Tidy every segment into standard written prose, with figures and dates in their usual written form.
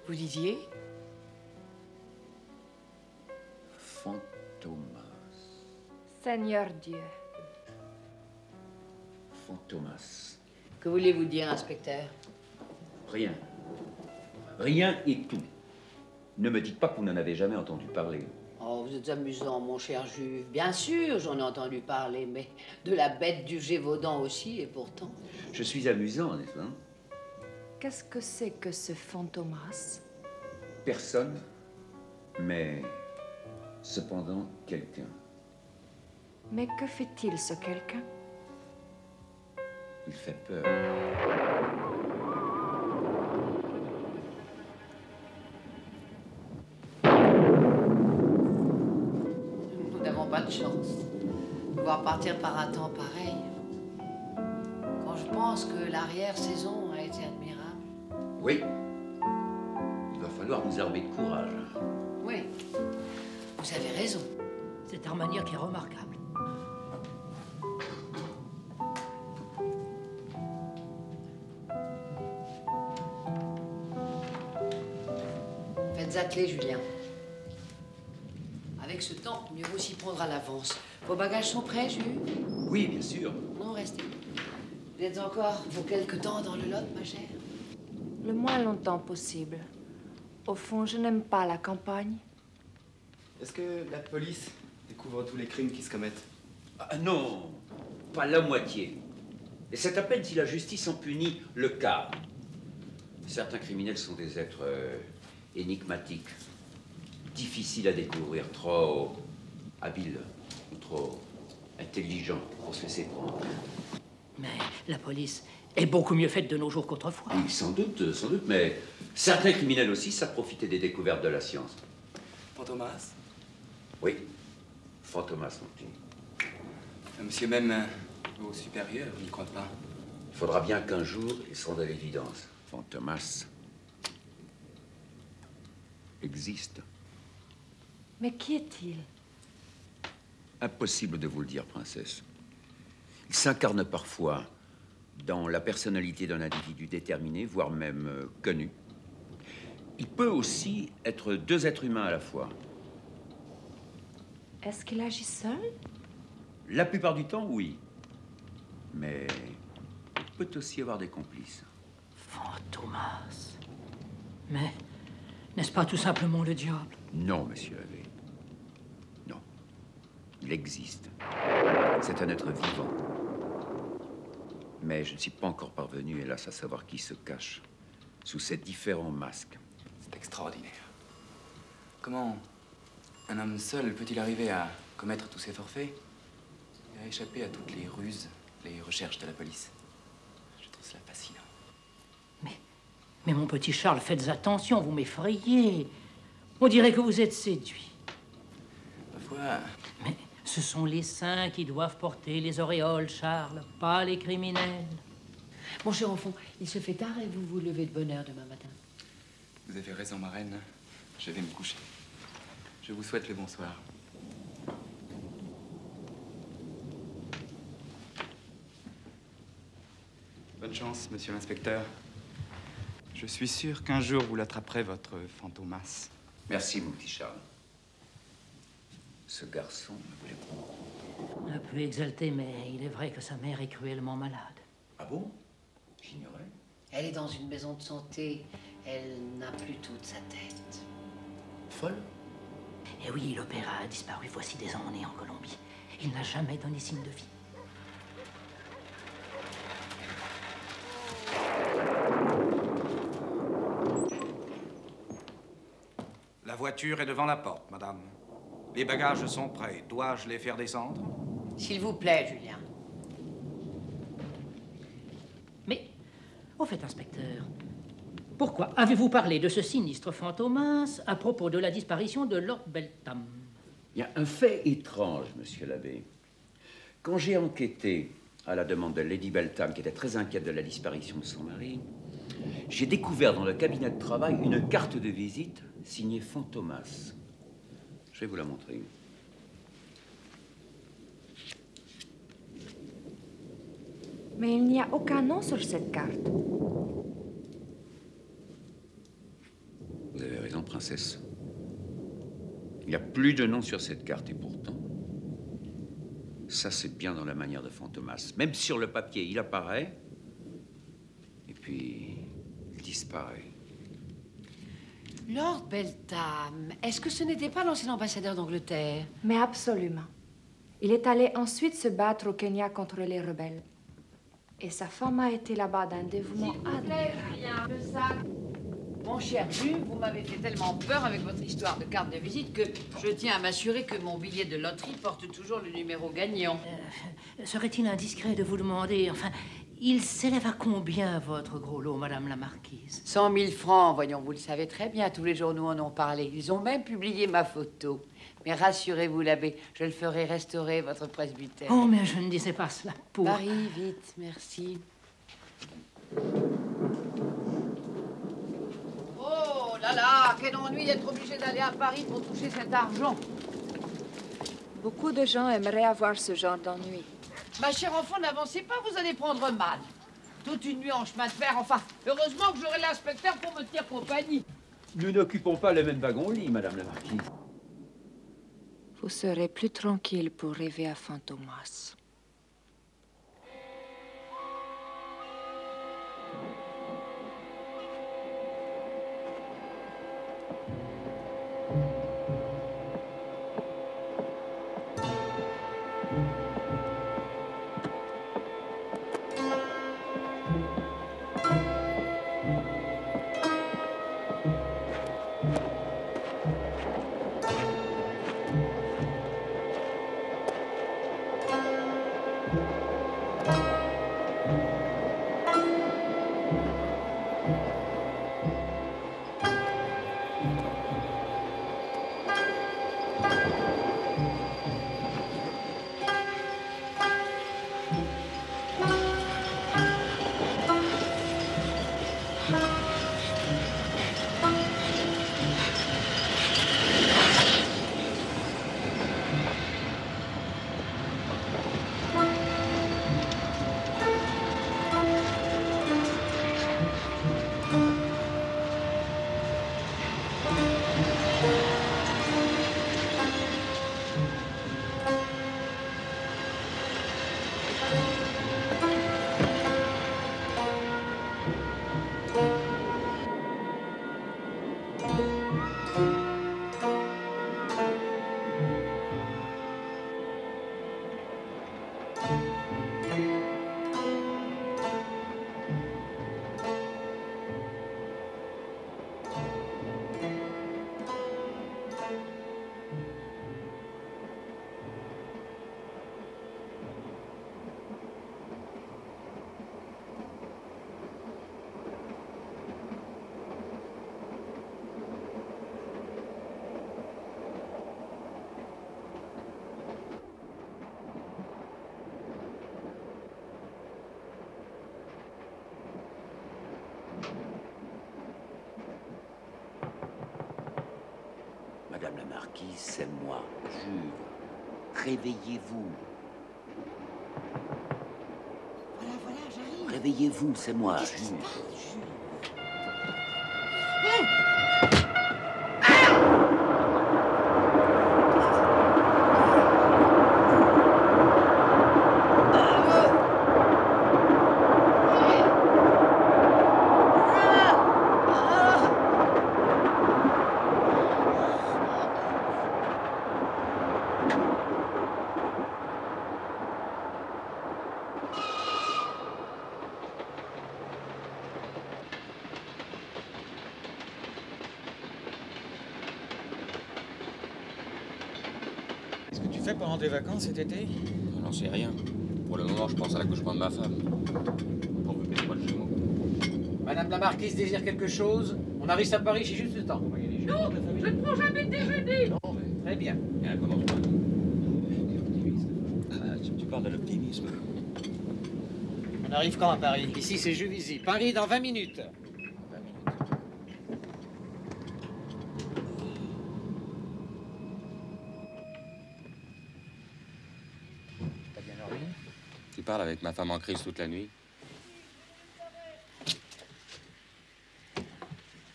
Vous disiez? Fantomas. Seigneur Dieu. Fantomas. Que voulez-vous dire, inspecteur? Rien. Rien et tout. Ne me dites pas que vous n'en avez jamais entendu parler. Oh, vous êtes amusant, mon cher Juve. Bien sûr, j'en ai entendu parler, mais de la bête du Gévaudan aussi, et pourtant... Je suis amusant, n'est-ce pas? Qu'est-ce que c'est que ce Fantomas? Personne, mais cependant quelqu'un. Mais que fait-il, ce quelqu'un? Il fait peur. Nous n'avons pas de chance de voir partir par un temps pareil. Quand je pense que l'arrière-saison a été admirable. Oui. Il va falloir nous armer de courage. Oui, vous avez raison. C'est Armagnac qui est remarquable. Faites atteler, Julien. Avec ce temps, mieux vaut s'y prendre à l'avance. Vos bagages sont prêts, Jules? Oui, bien sûr. Non, restez. Vous êtes encore pour quelque temps dans le Lot, ma chère? Le moins longtemps possible. Au fond, je n'aime pas la campagne. Est-ce que la police découvre tous les crimes qui se commettent? Ah non, pas la moitié. Et c'est à peine si la justice en punit le quart. Certains criminels sont des êtres énigmatiques, difficiles à découvrir, trop habiles ou trop intelligents pour se laisser prendre. Mais la police est beaucoup mieux faite de nos jours qu'autrefois. Oui, sans doute, mais certains criminels aussi savent profiter des découvertes de la science. Fantomas? Oui, Fantomas, mon petit. Monsieur, même vos supérieurs n'y croient pas. Il faudra bien qu'un jour, ils seront à l'évidence. Fantomas existe. Mais qui est-il? Impossible de vous le dire, princesse. Il s'incarne parfois dans la personnalité d'un individu déterminé, voire même connu. Il peut aussi être deux êtres humains à la fois. Est-ce qu'il agit seul? La plupart du temps, oui. Mais il peut aussi avoir des complices. Fantomas. Mais n'est-ce pas tout simplement le diable? Non, monsieur l'abbé. Non. Il existe. C'est un être vivant. Mais je ne suis pas encore parvenu, hélas, à savoir qui se cache sous ces différents masques. C'est extraordinaire. Comment un homme seul peut-il arriver à commettre tous ces forfaits et à échapper à toutes les ruses, les recherches de la police? Je trouve cela fascinant. Mais mon petit Charles, faites attention, vous m'effrayez. On dirait que vous êtes séduit. Ma foi, Mais ce sont les saints qui doivent porter les auréoles, Charles, pas les criminels. Mon cher enfant, il se fait tard et vous vous levez de bonne heure demain matin. vous avez raison, ma reine. Je vais me coucher. Je vous souhaite le bonsoir. Bonne chance, monsieur l'inspecteur. Je suis sûr qu'un jour vous l'attraperez, votre Fantomas. Merci, mon petit Charles. Ce garçon me plaît beaucoup. Un peu exalté, mais il est vrai que sa mère est cruellement malade. Ah bon? J'ignorais. Elle est dans une maison de santé. Elle n'a plus toute sa tête. Folle? Et oui, l'opéra a disparu voici des années en Colombie. Il n'a jamais donné signe de vie. La voiture est devant la porte, madame. Les bagages sont prêts. Dois-je les faire descendre? S'il vous plaît, Julien. Mais, au fait, inspecteur, pourquoi avez-vous parlé de ce sinistre Fantomas à propos de la disparition de Lord Beltham? Il y a un fait étrange, monsieur l'abbé. Quand j'ai enquêté à la demande de Lady Beltham, qui était très inquiète de la disparition de son mari, j'ai découvert dans le cabinet de travail une carte de visite signée Fantomas. Je vais vous la montrer. Mais il n'y a aucun nom sur cette carte. princesse. Il n'y a plus de nom sur cette carte, et pourtant, ça c'est bien dans la manière de Fantomas. Même sur le papier, il apparaît, et puis il disparaît. Lord Beltham, est-ce que ce n'était pas l'ancien ambassadeur d'Angleterre? Mais absolument. Il est allé ensuite se battre au Kenya contre les rebelles. Et sa femme a été là-bas d'un dévouement admirable. Le sac. Mon cher Jules, vous m'avez fait tellement peur avec votre histoire de carte de visite que je tiens à m'assurer que mon billet de loterie porte toujours le numéro gagnant. Serait-il indiscret de vous demander, enfin, il s'élève à combien votre gros lot, Madame la Marquise? 100 000 francs, voyons, vous le savez très bien, tous les journaux en ont parlé. Ils ont même publié ma photo. Mais rassurez-vous, l'abbé, je le ferai restaurer, votre presbytère. Oh, mais je ne disais pas cela pour... Paris, vite, merci. Oh là là, quel ennui d'être obligé d'aller à Paris pour toucher cet argent. Beaucoup de gens aimeraient avoir ce genre d'ennui. Ma chère enfant, n'avancez pas, vous allez prendre mal. Toute une nuit en chemin de fer, enfin, heureusement que j'aurai l'inspecteur pour me tenir compagnie. Nous n'occupons pas le même wagon-lit, Madame la Marquise. Vous serez plus tranquille pour rêver à Fantomas. Madame la Marquise, c'est moi, Jules. Réveillez-vous. Voilà, j'arrive. Réveillez-vous, c'est moi, Qu'est-ce qui se Jules. passe, Jules? Qu'est-ce que tu fais pendant tes vacances cet été? Je n'en sais rien. Pour le moment, je pense à l'accouchement de ma femme. Pourvu que ce soit le jumeau. Madame la Marquise désire quelque chose? On arrive à Paris, j'ai juste le temps. Non, je ne prends jamais de déjeuner. Non, mais très bien. Et un commencement. Tu parles de l'optimisme. On arrive quand à Paris? Ici, c'est Juvisy. Paris dans 20 minutes. 20 minutes. T'as bien dormi? Tu parles avec ma femme en crise toute la nuit?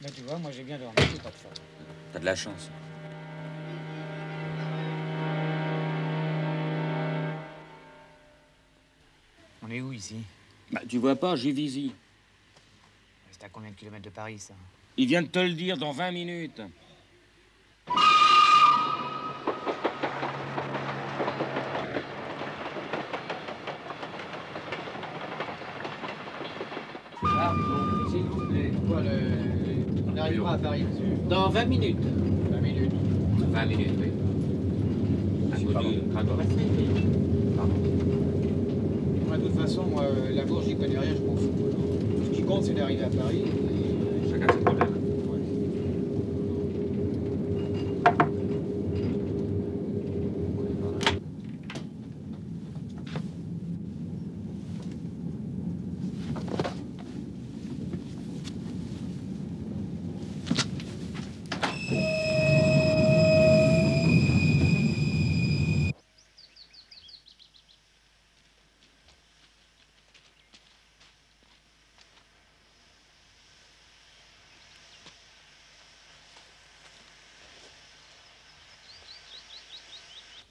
Ben, tu vois, moi j'ai bien dormi, c'est pas de ça. T'as de la chance. On est où ici? Bah, tu vois pas, Juvisy. C'est à combien de kilomètres de Paris, ça? Il vient de te le dire dans 20 minutes. Ah, s'il vous plaît. On arrivera à Paris. Dans 20 minutes. 20 minutes. 20 minutes, oui. Moi, de toute façon, moi, la bourse, j'y connais rien, je m'en fous. Tout ce qui compte, c'est d'arriver à Paris. Chacun ses problèmes.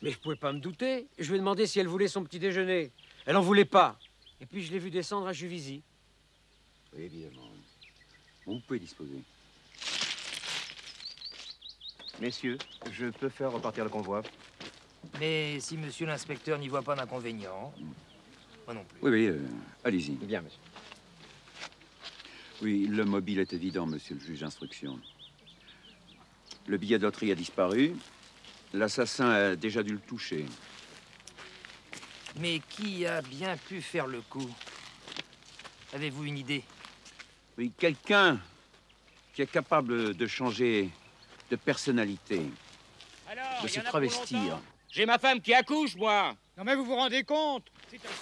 Mais je pouvais pas me douter. Je lui ai demandé si elle voulait son petit déjeuner. Elle en voulait pas. Et puis je l'ai vu descendre à Juvisy. Oui, évidemment. Bon, vous pouvez disposer. Messieurs, je peux faire repartir le convoi. Mais si monsieur l'inspecteur n'y voit pas d'inconvénient, moi non plus. Oui, oui, allez-y. Bien, monsieur. Oui, le mobile est évident, monsieur le juge d'instruction. Le billet de loterie a disparu. L'assassin a déjà dû le toucher. Mais qui a bien pu faire le coup? Avez-vous une idée? Oui, quelqu'un qui est capable de changer de personnalité, de se travestir. J'ai ma femme qui accouche, moi. Non, mais vous vous rendez compte?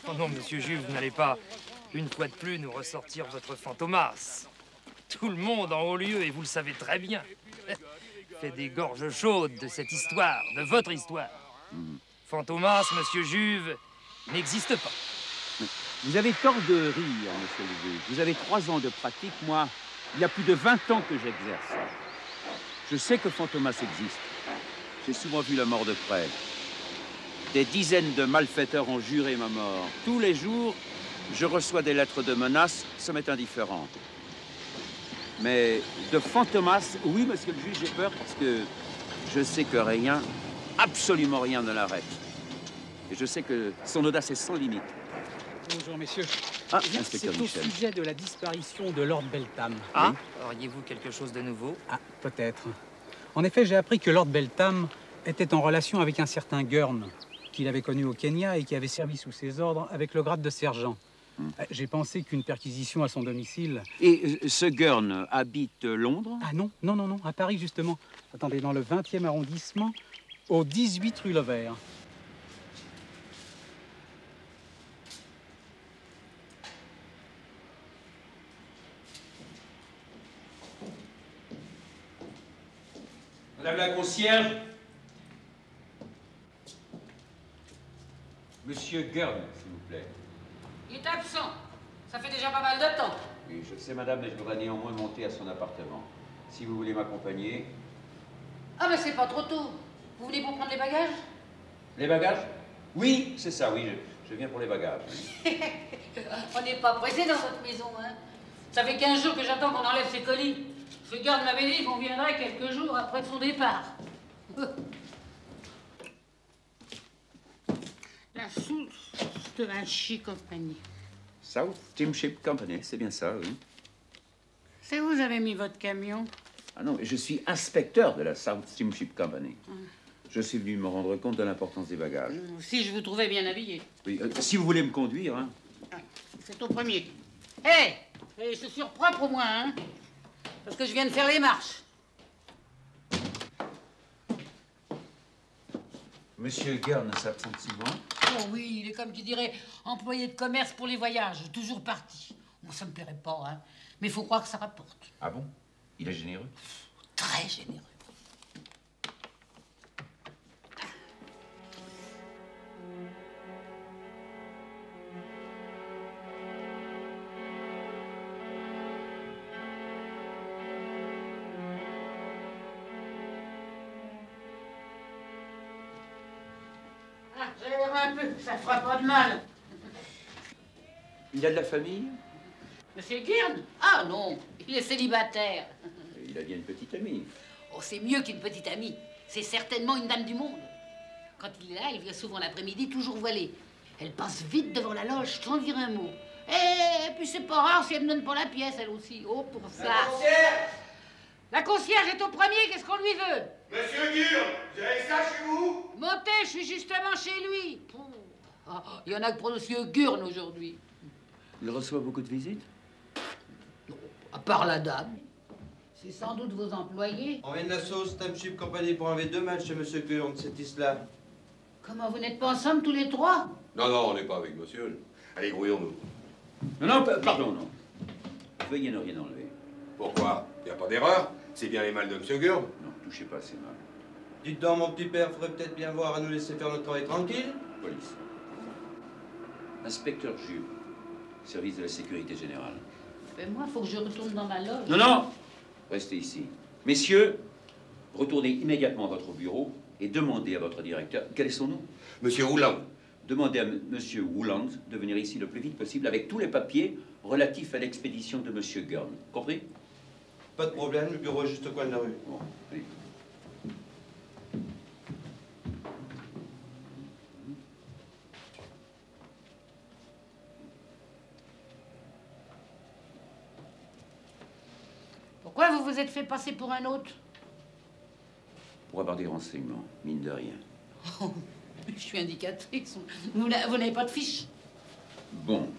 Oh non, monsieur Juve, vous n'allez pas, une fois de plus, nous ressortir votre fantomas. Tout le monde en haut lieu, et vous le savez très bien, fait des gorges chaudes de cette histoire, de votre histoire. Fantomas, monsieur Juve, n'existe pas. Vous avez tort de rire, monsieur le juge. Vous avez 3 ans de pratique. Moi, il y a plus de 20 ans que j'exerce. Je sais que Fantomas existe. J'ai souvent vu la mort de près. Des dizaines de malfaiteurs ont juré ma mort. Tous les jours, je reçois des lettres de menaces. Ça m'est indifférent. Mais de Fantomas, oui, monsieur le juge, j'ai peur parce que je sais que rien, absolument rien ne l'arrête. Et je sais que son audace est sans limite. Bonjour, messieurs. Ah, C'est inspecteur au Michel. sujet de la disparition de Lord Beltham. Ah, auriez-vous quelque chose de nouveau? Ah, peut-être. En effet, j'ai appris que Lord Beltham était en relation avec un certain Gurn, qu'il avait connu au Kenya et qui avait servi sous ses ordres avec le grade de sergent. J'ai pensé qu'une perquisition à son domicile... Et ce Gurn habite Londres? Ah non, non, non, non, à Paris, justement. Attendez, dans le 20e arrondissement, au 18 rue Levert. Madame la concierge. Monsieur Gurn, s'il vous plaît. Il est absent. Ça fait déjà pas mal de temps. Oui, je sais, madame, mais je voudrais néanmoins monter à son appartement. Si vous voulez m'accompagner. Ah, mais c'est pas trop tôt. Vous venez pour prendre les bagages? Les bagages? Oui, c'est ça, oui, je viens pour les bagages. On n'est pas pressé dans votre maison, hein. Ça fait 15 jours que j'attends qu'on enlève ses colis. Ce garde m'avait dit qu'on viendrait quelques jours après son départ. La source de la Chi Company. South Steamship Company, c'est bien ça, oui. C'est où vous avez mis votre camion? Ah non, je suis inspecteur de la South Steamship Company. Je suis venu me rendre compte de l'importance des bagages. Si je vous trouvais bien habillé. Oui, si vous voulez me conduire, hein. C'est au premier. Hé! Les chaussures propres au moins, hein? Parce que je viens de faire les marches. Monsieur Gurn s'absente souvent? Oh oui, il est comme qui dirait employé de commerce pour les voyages, toujours parti. Bon, ça me plairait pas, hein. Mais il faut croire que ça rapporte. Ah bon? Il est généreux? Très généreux. Ah, j'aère un peu, ça fera pas de mal. Il a de la famille? Monsieur Gurn? Ah non, il est célibataire. Il a bien une petite amie. Oh, c'est mieux qu'une petite amie. C'est certainement une dame du monde. Quand il est là, il vient souvent l'après-midi, toujours voilée. Elle passe vite devant la loge, sans dire un mot. Et puis c'est pas rare si elle me donne pas la pièce, elle aussi. Oh, pour ça. La concierge! La concierge est au premier, qu'est-ce qu'on lui veut? Monsieur Gurn, vous avez ça chez vous? Montez, je suis justement chez lui. Ah, il y en a que pour monsieur Gurn aujourd'hui. Il reçoit beaucoup de visites? À part la dame. C'est sans doute vos employés. On vient de la sauce Timeship Company pour enlever 2 matchs chez monsieur Gurn, c'est Isla. Comment, vous n'êtes pas ensemble tous les trois? Non, non, on n'est pas avec monsieur. Allez, grouillons-nous. Non, non, pardon, non. Veuillez ne rien enlever. Pourquoi? Y a pas d'erreur? C'est bien les malles de monsieur Gurn. Non, touchez pas à ces malles. Dites donc, mon petit père, faudrait peut-être bien voir à nous laisser faire notre travail tranquille. Police. Inspecteur Jules, service de la sécurité générale. Ben moi, faut que je retourne dans ma loge. Non, non! Restez ici. Messieurs, retournez immédiatement à votre bureau et demandez à votre directeur... Quel est son nom? Monsieur Rouland. Demandez à monsieur Rouland de venir ici le plus vite possible avec tous les papiers relatifs à l'expédition de monsieur Gurn. Compris? Pas de problème, le bureau est juste au coin de la rue. Bon, allez. Pourquoi vous vous êtes fait passer pour un autre? Pour avoir des renseignements, mine de rien. Oh, je suis indicatrice. Vous n'avez pas de fiche? Bon.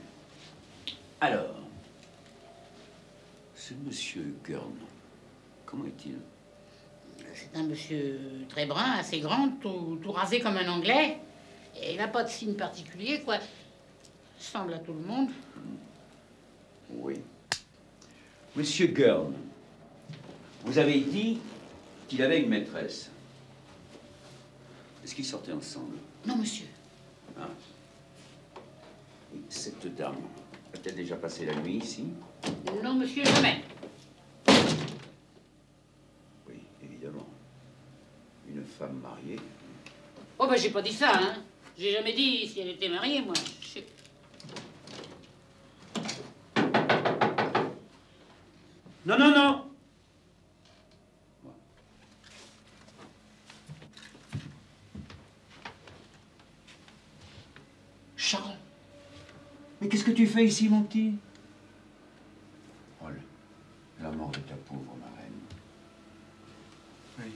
Alors, ce monsieur Gurn, comment est-il? C'est un monsieur très brun, assez grand, tout rasé comme un Anglais. Et il n'a pas de signe particulier, quoi. Il semble à tout le monde. Oui. Monsieur Gurn, vous avez dit qu'il avait une maîtresse. Est-ce qu'ils sortaient ensemble? Non, monsieur. Hein? Et cette dame a-t-elle déjà passé la nuit ici? Non, monsieur, jamais. Oui, évidemment. Une femme mariée. Oh, ben, j'ai pas dit ça, hein. J'ai jamais dit si elle était mariée, moi. Non, non, non! Charles, mais qu'est-ce que tu fais ici, mon petit? Oh, la mort de ta pauvre marraine. Oui,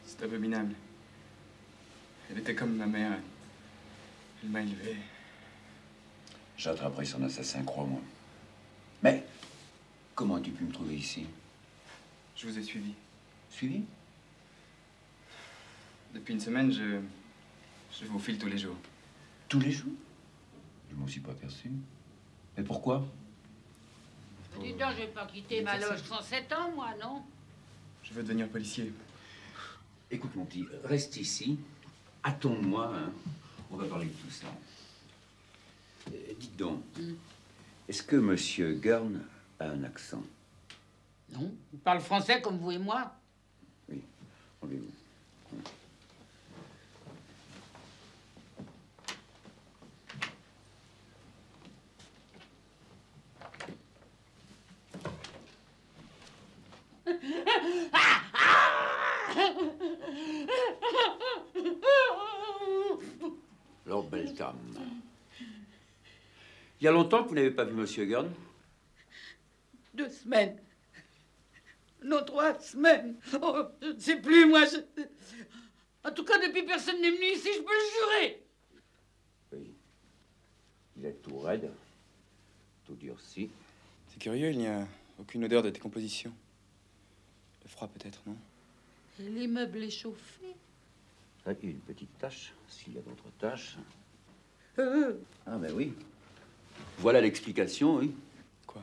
c'est abominable. Elle était comme ma mère. Elle m'a élevé. J'attraperai son assassin, crois-moi. Mais comment as-tu pu me trouver ici? Je vous ai suivi. Suivi? Depuis une semaine, je vous file tous les jours. Tous les jours? Je m'en suis pas aperçu. Mais pourquoi? Dis donc, je vais pas quitter ma loge sans 7 ans, moi, non? Je veux devenir policier. Écoute, mon petit, reste ici. Attends-moi, hein. On va parler de tout ça. Dites donc, est-ce que monsieur Gurn a un accent? Non, il parle français comme vous et moi. Oui, enlevez-vous. Lord Beltham. Il y a longtemps que vous n'avez pas vu monsieur Gurn? 2 semaines. Non, 3 semaines. Oh, je ne sais plus, moi. En tout cas, depuis personne n'est venu ici, je peux le jurer. Oui. Il est tout raide, tout durci. C'est curieux, il n'y a aucune odeur de décomposition. Le froid, peut-être, non? L'immeuble est chauffé. Ah, une petite tache, s'il y a d'autres taches. Ah, ben oui. Voilà l'explication, oui. Quoi?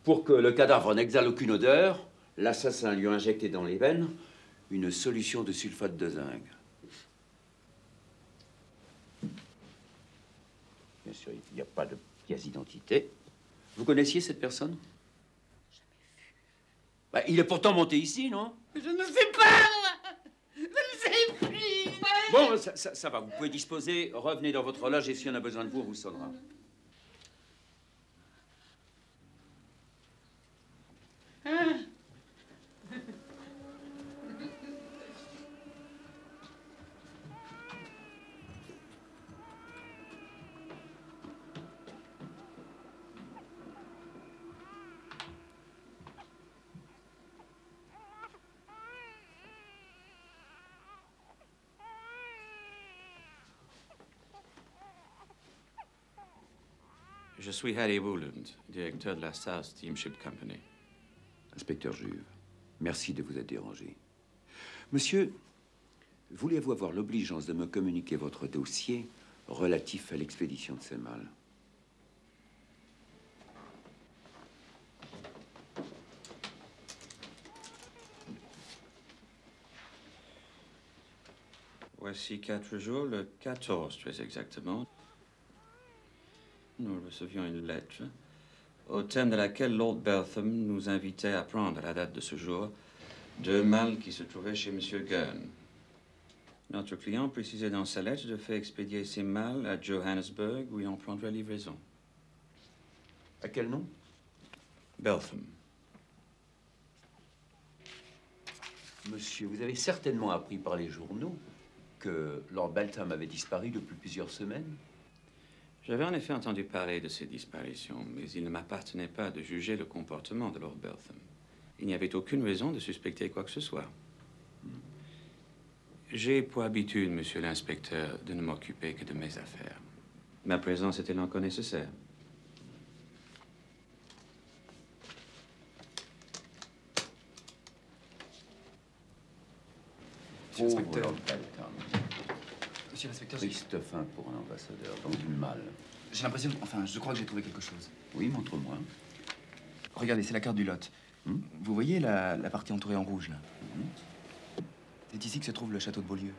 Pour que le cadavre n'exhale aucune odeur, l'assassin lui a injecté dans les veines une solution de sulfate de zinc. Bien sûr, il n'y a pas de pièce d'identité. Vous connaissiez cette personne? Jamais vu. Bah, il est pourtant monté ici, non? Je ne sais pas, moi. Je ne sais plus. Bon, ça va, vous pouvez disposer. Revenez dans votre loge et si on a besoin de vous, on vous sonnera. Je suis Harry Wooland, directeur de la South Steamship Company. Inspecteur Juve, merci de vous être dérangé. Monsieur, voulez-vous avoir l'obligeance de me communiquer votre dossier relatif à l'expédition de ces malles? Voici 4 jours, le 14 très exactement. Nous recevions une lettre au terme de laquelle Lord Beltham nous invitait à prendre à la date de ce jour 2 malles qui se trouvaient chez M. Gurn. Notre client précisait dans sa lettre de faire expédier ces malles à Johannesburg où il en prendrait livraison. À quel nom? Beltham. Monsieur, vous avez certainement appris par les journaux que Lord Beltham avait disparu depuis plusieurs semaines. J'avais en effet entendu parler de ces disparitions, mais il ne m'appartenait pas de juger le comportement de Lord Beltham. Il n'y avait aucune raison de suspecter quoi que ce soit. J'ai pour habitude, monsieur l'inspecteur, de ne m'occuper que de mes affaires. Ma présence était encore nécessaire. Monsieur l'inspecteur. Monsieur l'inspecteur, Triste fin pour un ambassadeur, dans une malle. j'ai l'impression, enfin, je crois que j'ai trouvé quelque chose. Oui, montre-moi. Regardez, c'est la carte du lot. Vous voyez la partie entourée en rouge, là? C'est ici que se trouve le château de Beaulieu.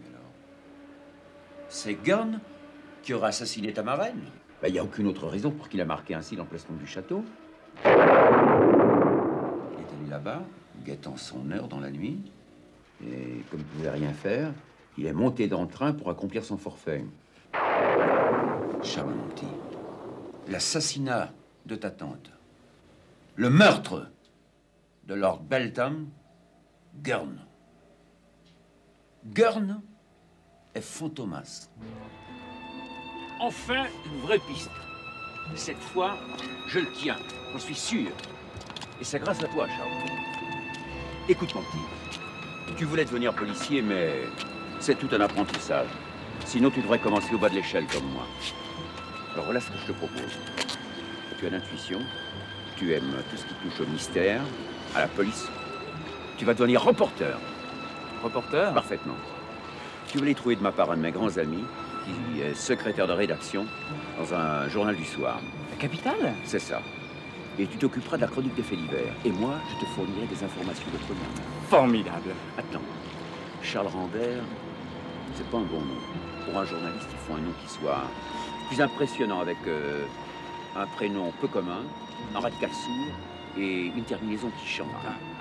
Mais alors, c'est Gurn qui aura assassiné ta marraine? Il n'y a aucune autre raison pour qu'il a marqué ainsi l'emplacement du château. Il est allé là-bas, guettant son heure dans la nuit. Et comme il ne pouvait rien faire, il est monté dans le train pour accomplir son forfait. Chamonti, l'assassinat de ta tante, le meurtre de Lord Beltham, Gurn. Gurn est Fantomas. Enfin, une vraie piste. Cette fois, je le tiens, j'en suis sûr. Et c'est grâce à toi, Charles. Écoute, mon petit. Tu voulais devenir policier, mais c'est tout un apprentissage. Sinon, tu devrais commencer au bas de l'échelle comme moi. Alors voilà ce que je te propose. Tu as l'intuition, tu aimes tout ce qui touche au mystère, à la police. Tu vas devenir reporter. Reporter? Parfaitement. Tu vas aller trouver de ma part un de mes grands amis, qui est secrétaire de rédaction dans un journal du soir. La capitale? C'est ça. Et tu t'occuperas de la chronique des faits divers. Et moi, je te fournirai des informations de première main. Formidable. Attends. Charles Rambert, c'est pas un bon nom. Pour un journaliste, il faut un nom qui soit plus impressionnant, avec un prénom peu commun, un radical sourd et une terminaison qui chante.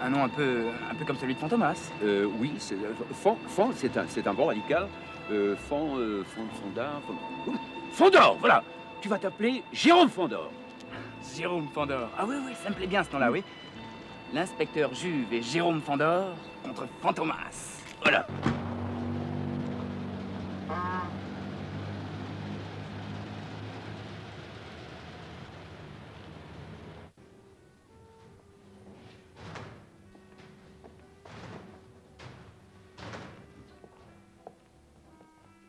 Un nom un peu comme celui de Fantomas. Oui, c'est un bon radical. Fandor, voilà. Tu vas t'appeler Jérôme Fandor. Jérôme Fandor. Ah oui, ça me plaît bien ce nom-là, oui. L'inspecteur Juve et Jérôme Fandor contre Fantomas. Voilà.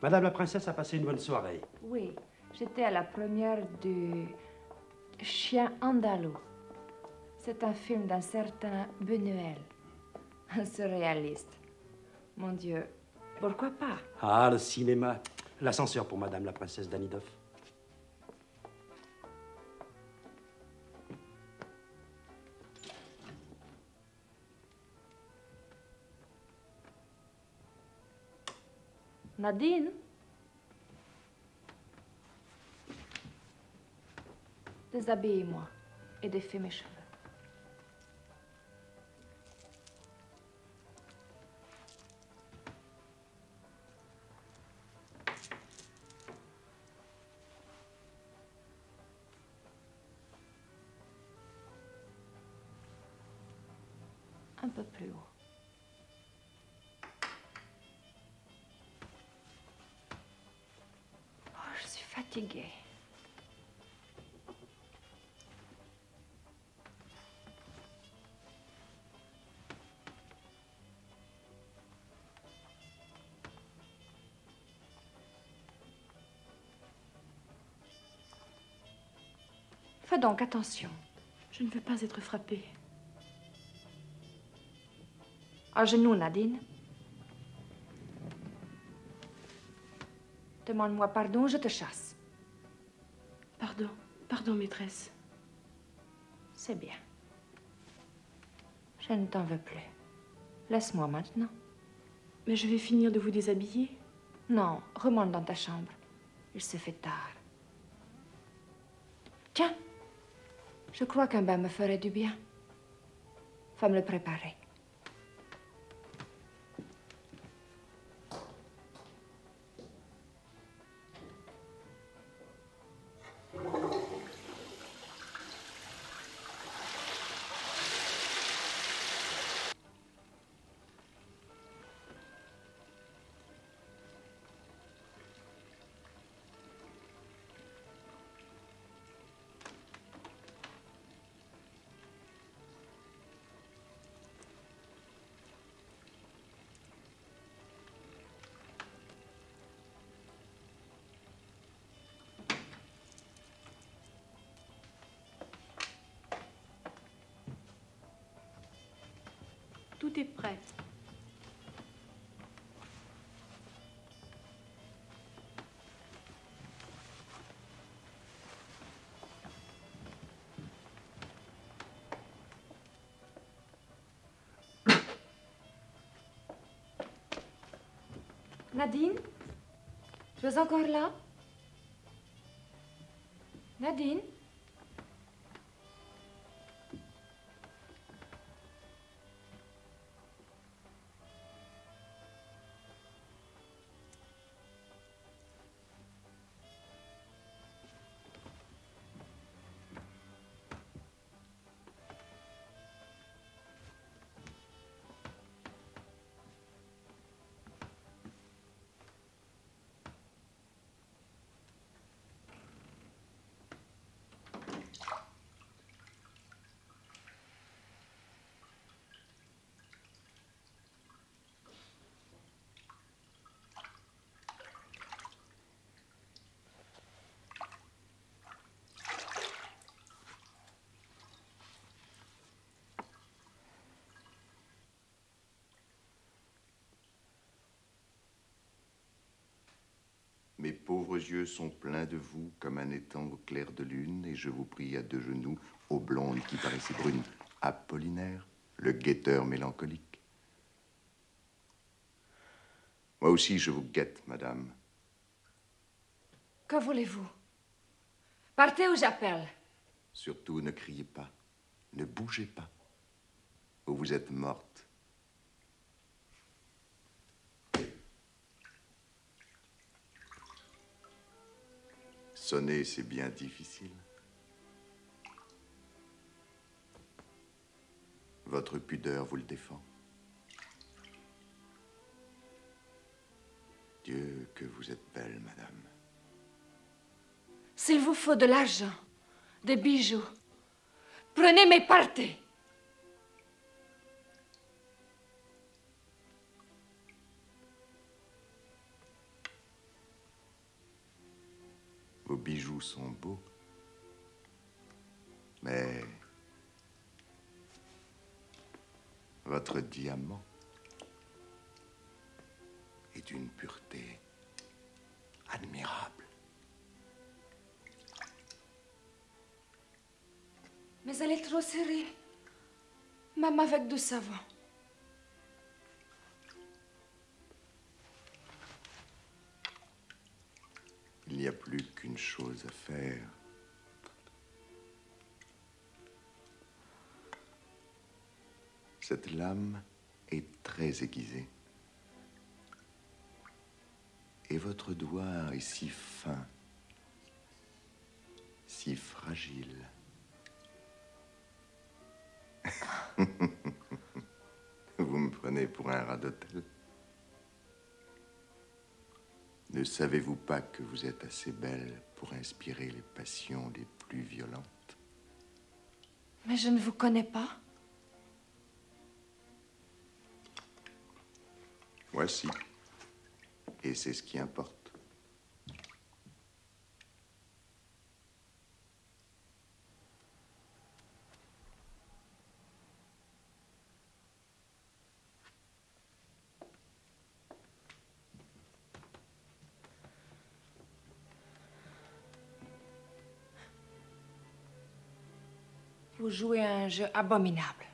Madame la princesse a passé une bonne soirée. Oui, j'étais à la première du Chien andalou. C'est un film d'un certain Buñuel, un surréaliste. Mon Dieu, pourquoi pas? Ah, le cinéma. L'ascenseur pour Madame la princesse Danidov. Nadine? Déshabille-moi et défais mes cheveux. Un peu plus haut. Oh, je suis fatiguée. Fais donc attention. Je ne veux pas être frappée. À genoux, Nadine. Demande-moi pardon, je te chasse. Pardon, pardon, maîtresse. C'est bien. Je ne t'en veux plus. Laisse-moi maintenant. Mais je vais finir de vous déshabiller. Non, remonte dans ta chambre. Il se fait tard. Tiens, je crois qu'un bain me ferait du bien. Va me le préparer. Tout est prêt. Nadine? Tu es encore là? Nadine? Mes pauvres yeux sont pleins de vous comme un étang au clair de lune, et je vous prie à deux genoux, ô blonde qui paraissait brune, Apollinaire, le guetteur mélancolique. Moi aussi, je vous guette, madame. Que voulez-vous? Partez ou j'appelle. Surtout, ne criez pas, ne bougez pas, ou vous êtes morte. Sonner, c'est bien difficile. Votre pudeur vous le défend. Dieu, que vous êtes belle, madame. S'il vous faut de l'argent, des bijoux, prenez mais partez. Vos bijoux sont beaux, mais votre diamant est d'une pureté admirable. Mais elle est trop serrée, même avec du savon. Il n'y a plus qu'une chose à faire. Cette lame est très aiguisée. Et votre doigt est si fin, si fragile. prenez pour un rat d'hôtel? Ne savez-vous pas que vous êtes assez belle pour inspirer les passions les plus violentes? Mais je ne vous connais pas. Voici. Et c'est ce qui importe. Vous jouez à un jeu abominable.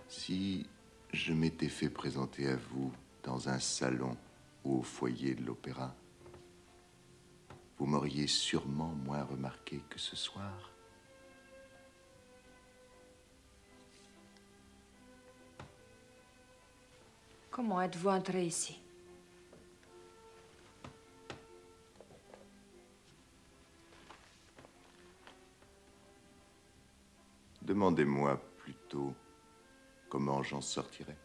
Si je m'étais fait présenter à vous dans un salon ou au foyer de l'opéra, vous m'auriez sûrement moins remarqué que ce soir. Comment êtes-vous entré ici? Demandez-moi plutôt comment j'en sortirai.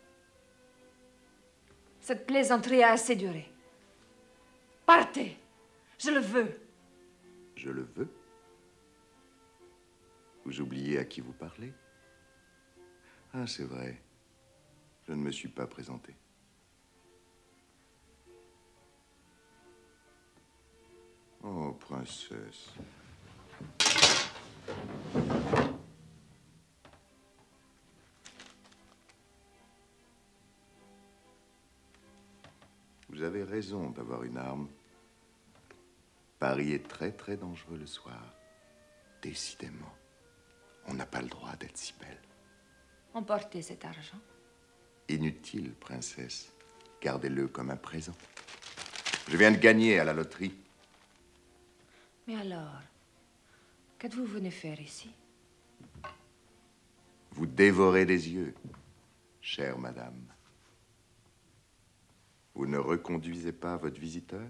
Cette plaisanterie a assez duré. Partez! Je le veux. Je le veux? Vous oubliez à qui vous parlez? Ah, c'est vrai. Je ne me suis pas présenté. Oh, princesse. Vous avez raison d'avoir une arme. Paris est très, très dangereux le soir. Décidément, on n'a pas le droit d'être si belle. Emportez cet argent. Inutile, princesse. Gardez-le comme un présent. Je viens de gagner à la loterie. Mais alors, qu'êtes-vous venu faire ici? Vous dévorez des yeux, chère madame. Vous ne reconduisez pas votre visiteur?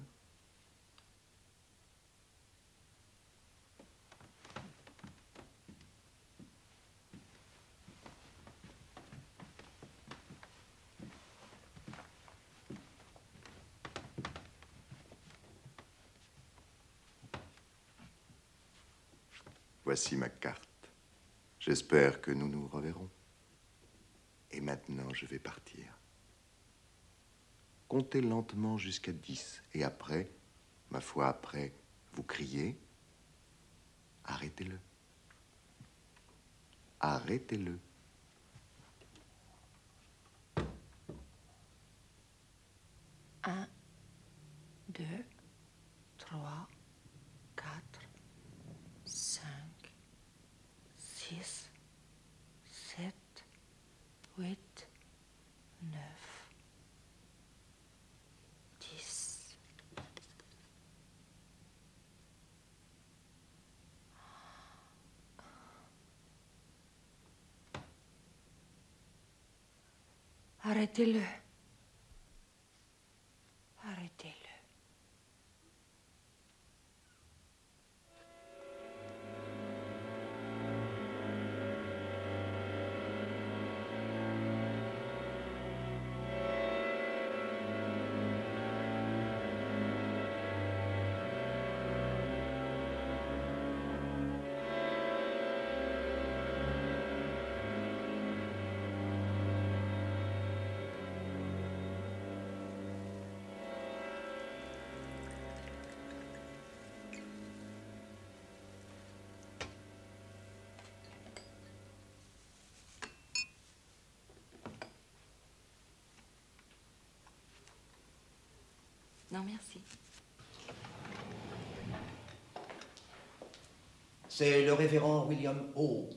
Voici ma carte. J'espère que nous nous reverrons. Et maintenant, je vais partir. Comptez lentement jusqu'à 10. Et après, ma foi, après, vous criez. Arrêtez-le. Arrêtez-le. Un, 2, 3, 4, 5, 6, 7, 8, 9, 10. Arrêtez-le. Arrêtez-le. Non, merci. C'est le révérend William Hope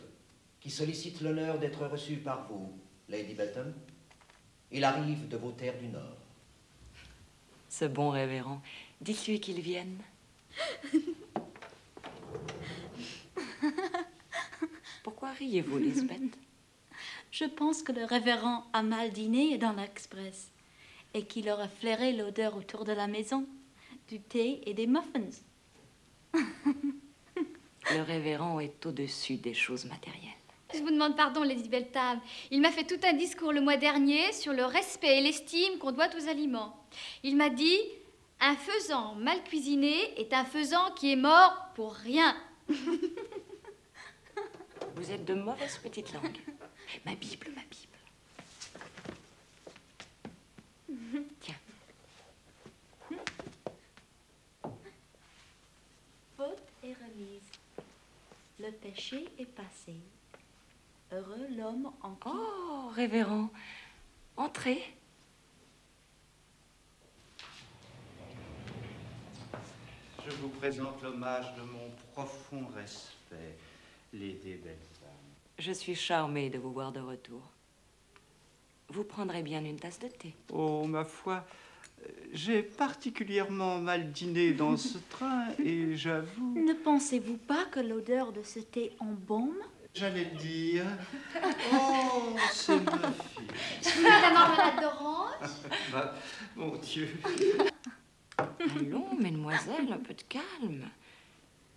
qui sollicite l'honneur d'être reçu par vous, Lady Belton. Il arrive de vos terres du Nord. Ce bon révérend, dites-lui qu'il vienne. Pourquoi riez-vous, Lisbeth? Je pense que le révérend a mal dîné dans l'Express et qu'il aura flairé l'odeur autour de la maison du thé et des muffins. Le révérend est au-dessus des choses matérielles. Je vous demande pardon, Lady Beltham. Il m'a fait tout un discours le mois dernier sur le respect et l'estime qu'on doit aux aliments. Il m'a dit, un faisan mal cuisiné est un faisan qui est mort pour rien. Vous êtes de mauvaise petite langue. Ma Bible, ma Bible. Tiens. Faute est remise. Le péché est passé. Heureux l'homme en qui... Oh, révérend, entrez. Je vous présente l'hommage de mon profond respect, Lady Beltham. Je suis charmée de vous voir de retour. Vous prendrez bien une tasse de thé. Oh, ma foi, j'ai particulièrement mal dîné dans ce train et j'avoue... Ne pensez-vous pas que l'odeur de ce thé embaume? J'allais le dire. Oh, c'est ma fille. La marmelade d'orange? Bah, mon Dieu. Allons, mesdemoiselles, un peu de calme.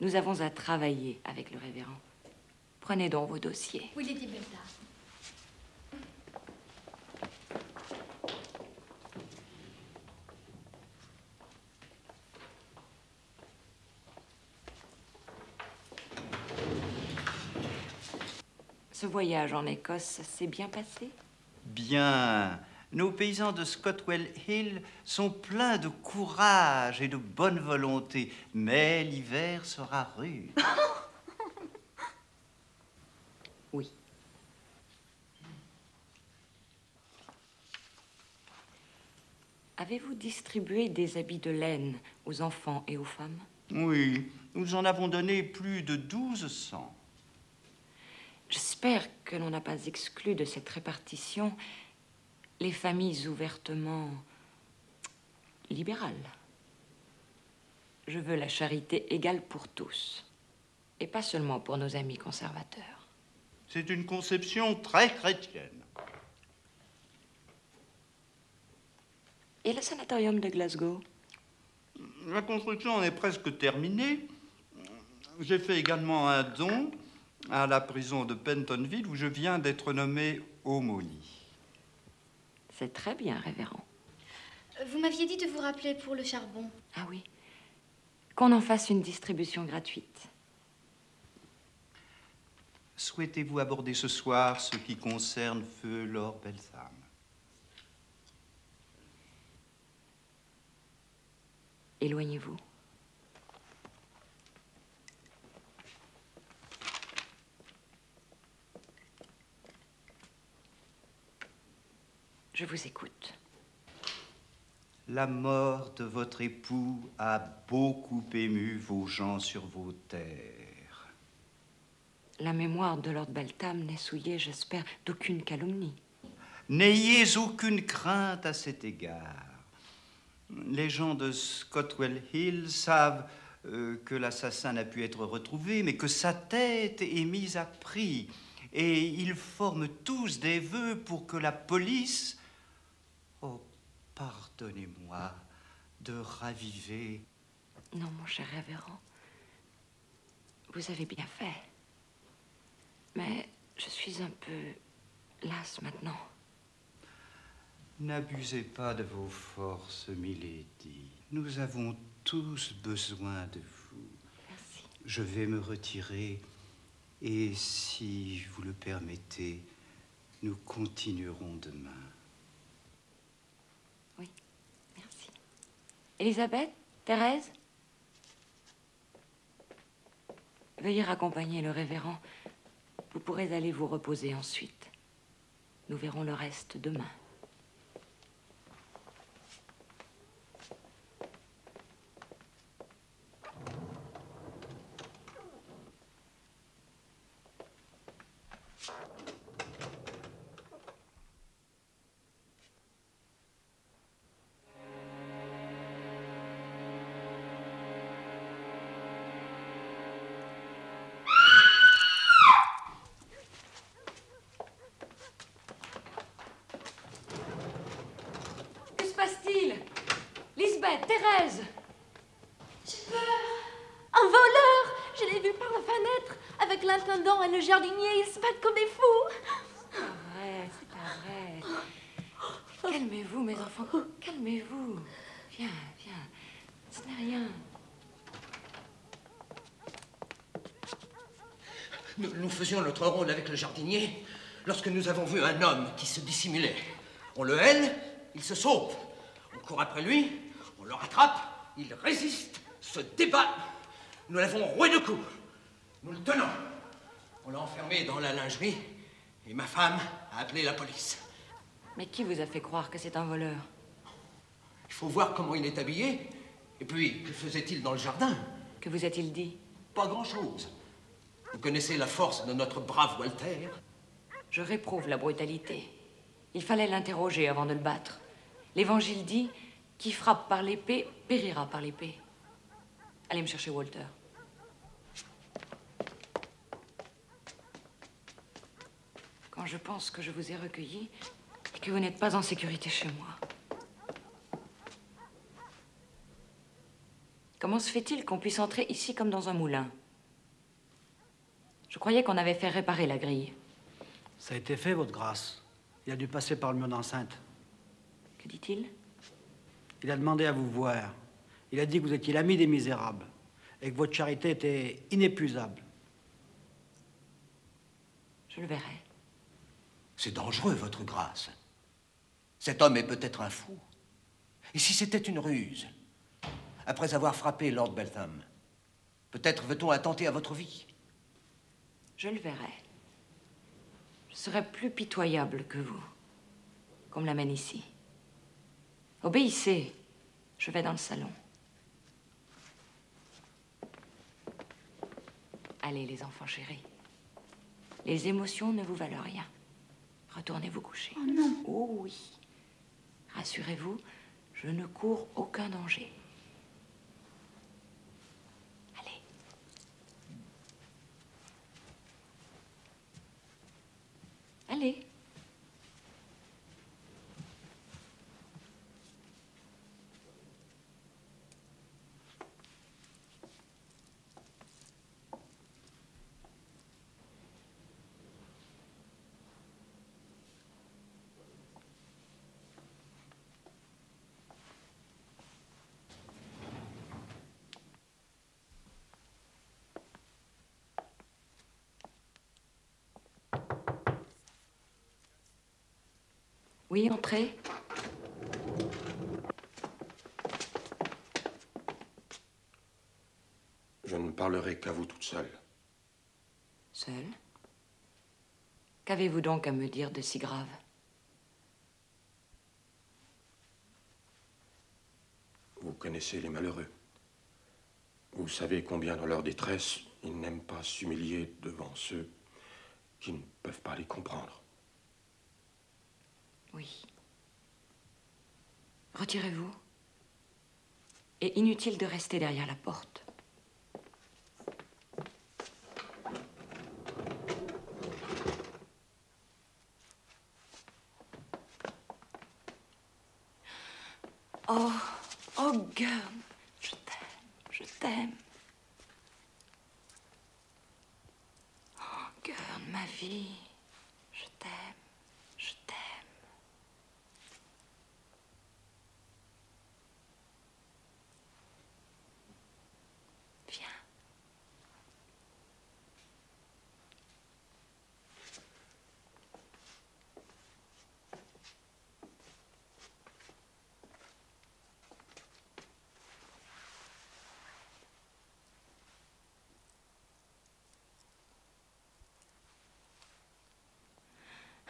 Nous avons à travailler avec le révérend. Prenez donc vos dossiers. Oui, Lady Beltham. Ce voyage en Écosse s'est bien passé? Bien. Nos paysans de Scotwell Hill sont pleins de courage et de bonne volonté, mais l'hiver sera rude. Oui. Avez-vous distribué des habits de laine aux enfants et aux femmes? Oui, nous en avons donné plus de 1200. J'espère que l'on n'a pas exclu de cette répartition les familles ouvertement libérales. Je veux la charité égale pour tous, et pas seulement pour nos amis conservateurs. C'est une conception très chrétienne. Et le sanatorium de Glasgow? La construction en est presque terminée. J'ai fait également un don à la prison de Pentonville où je viens d'être nommé aumônier. C'est très bien, révérend. Vous m'aviez dit de vous rappeler pour le charbon. Ah oui. Qu'on en fasse une distribution gratuite. Souhaitez-vous aborder ce soir ce qui concerne feu Lord Beltham? Éloignez-vous. Je vous écoute. La mort de votre époux a beaucoup ému vos gens sur vos terres. La mémoire de Lord Beltham n'est souillée, j'espère, d'aucune calomnie. N'ayez aucune crainte à cet égard. Les gens de Scotwell Hill savent que l'assassin n'a pu être retrouvé, mais que sa tête est mise à prix. Et ils forment tous des vœux pour que la police... Oh, pardonnez-moi de raviver... Non, mon cher révérend. Vous avez bien fait. Mais je suis un peu lasse maintenant. N'abusez pas de vos forces, milady. Nous avons tous besoin de vous. Merci. Je vais me retirer et, si vous le permettez, nous continuerons demain. Oui, merci. Elisabeth, Thérèse? Veuillez raccompagner le révérend. Vous pourrez aller vous reposer ensuite. Nous verrons le reste demain. Lisbeth, Thérèse! J'ai peur! Un voleur! Je l'ai vu par la fenêtre avec l'intendant et le jardinier. Ils se battent comme des fous. C'est pas vrai, c'est pas vrai. Calmez-vous, mes enfants, calmez-vous. Viens, viens. Ce n'est rien. Nous faisions notre rôle avec le jardinier lorsque nous avons vu un homme qui se dissimulait. On le hèle, il se sauve. On court après lui, on le rattrape, il résiste, se débat. Nous l'avons roué de coups. Nous le tenons. On l'a enfermé dans la lingerie et ma femme a appelé la police. Mais qui vous a fait croire que c'est un voleur? Il faut voir comment il est habillé. Et puis, que faisait-il dans le jardin? Que vous a-t-il dit? Pas grand-chose. Vous connaissez la force de notre brave Walter? Je réprouve la brutalité. Il fallait l'interroger avant de le battre. L'Évangile dit, qui frappe par l'épée, périra par l'épée. Allez me chercher Walter. Quand je pense que je vous ai recueilli et que vous n'êtes pas en sécurité chez moi. Comment se fait-il qu'on puisse entrer ici comme dans un moulin? Je croyais qu'on avait fait réparer la grille. Ça a été fait, votre grâce. Il a dû passer par le mur d'enceinte. Que dit-il? Il a demandé à vous voir. Il a dit que vous étiez l'ami des misérables et que votre charité était inépuisable. Je le verrai. C'est dangereux, votre grâce. Cet homme est peut-être un fou. Et si c'était une ruse? Après avoir frappé Lord Beltham, peut-être veut-on attenter à votre vie? Je le verrai. Je serai plus pitoyable que vous, qu'on me l'amène ici. Obéissez. Je vais dans le salon. Allez, les enfants chéris. Les émotions ne vous valent rien. Retournez vous coucher. Oh non. Oh oui. Rassurez-vous, je ne cours aucun danger. Allez. Allez. Oui, entrez. Je ne parlerai qu'à vous toute seule. Seul? Qu'avez-vous donc à me dire de si grave? Vous connaissez les malheureux. Vous savez combien dans leur détresse, ils n'aiment pas s'humilier devant ceux qui ne peuvent pas les comprendre. Oui. Retirez-vous. Et inutile de rester derrière la porte. Oh, oh, Gurn, je t'aime, je t'aime. Oh, Gurn, ma vie, je t'aime, je t'aime. Viens.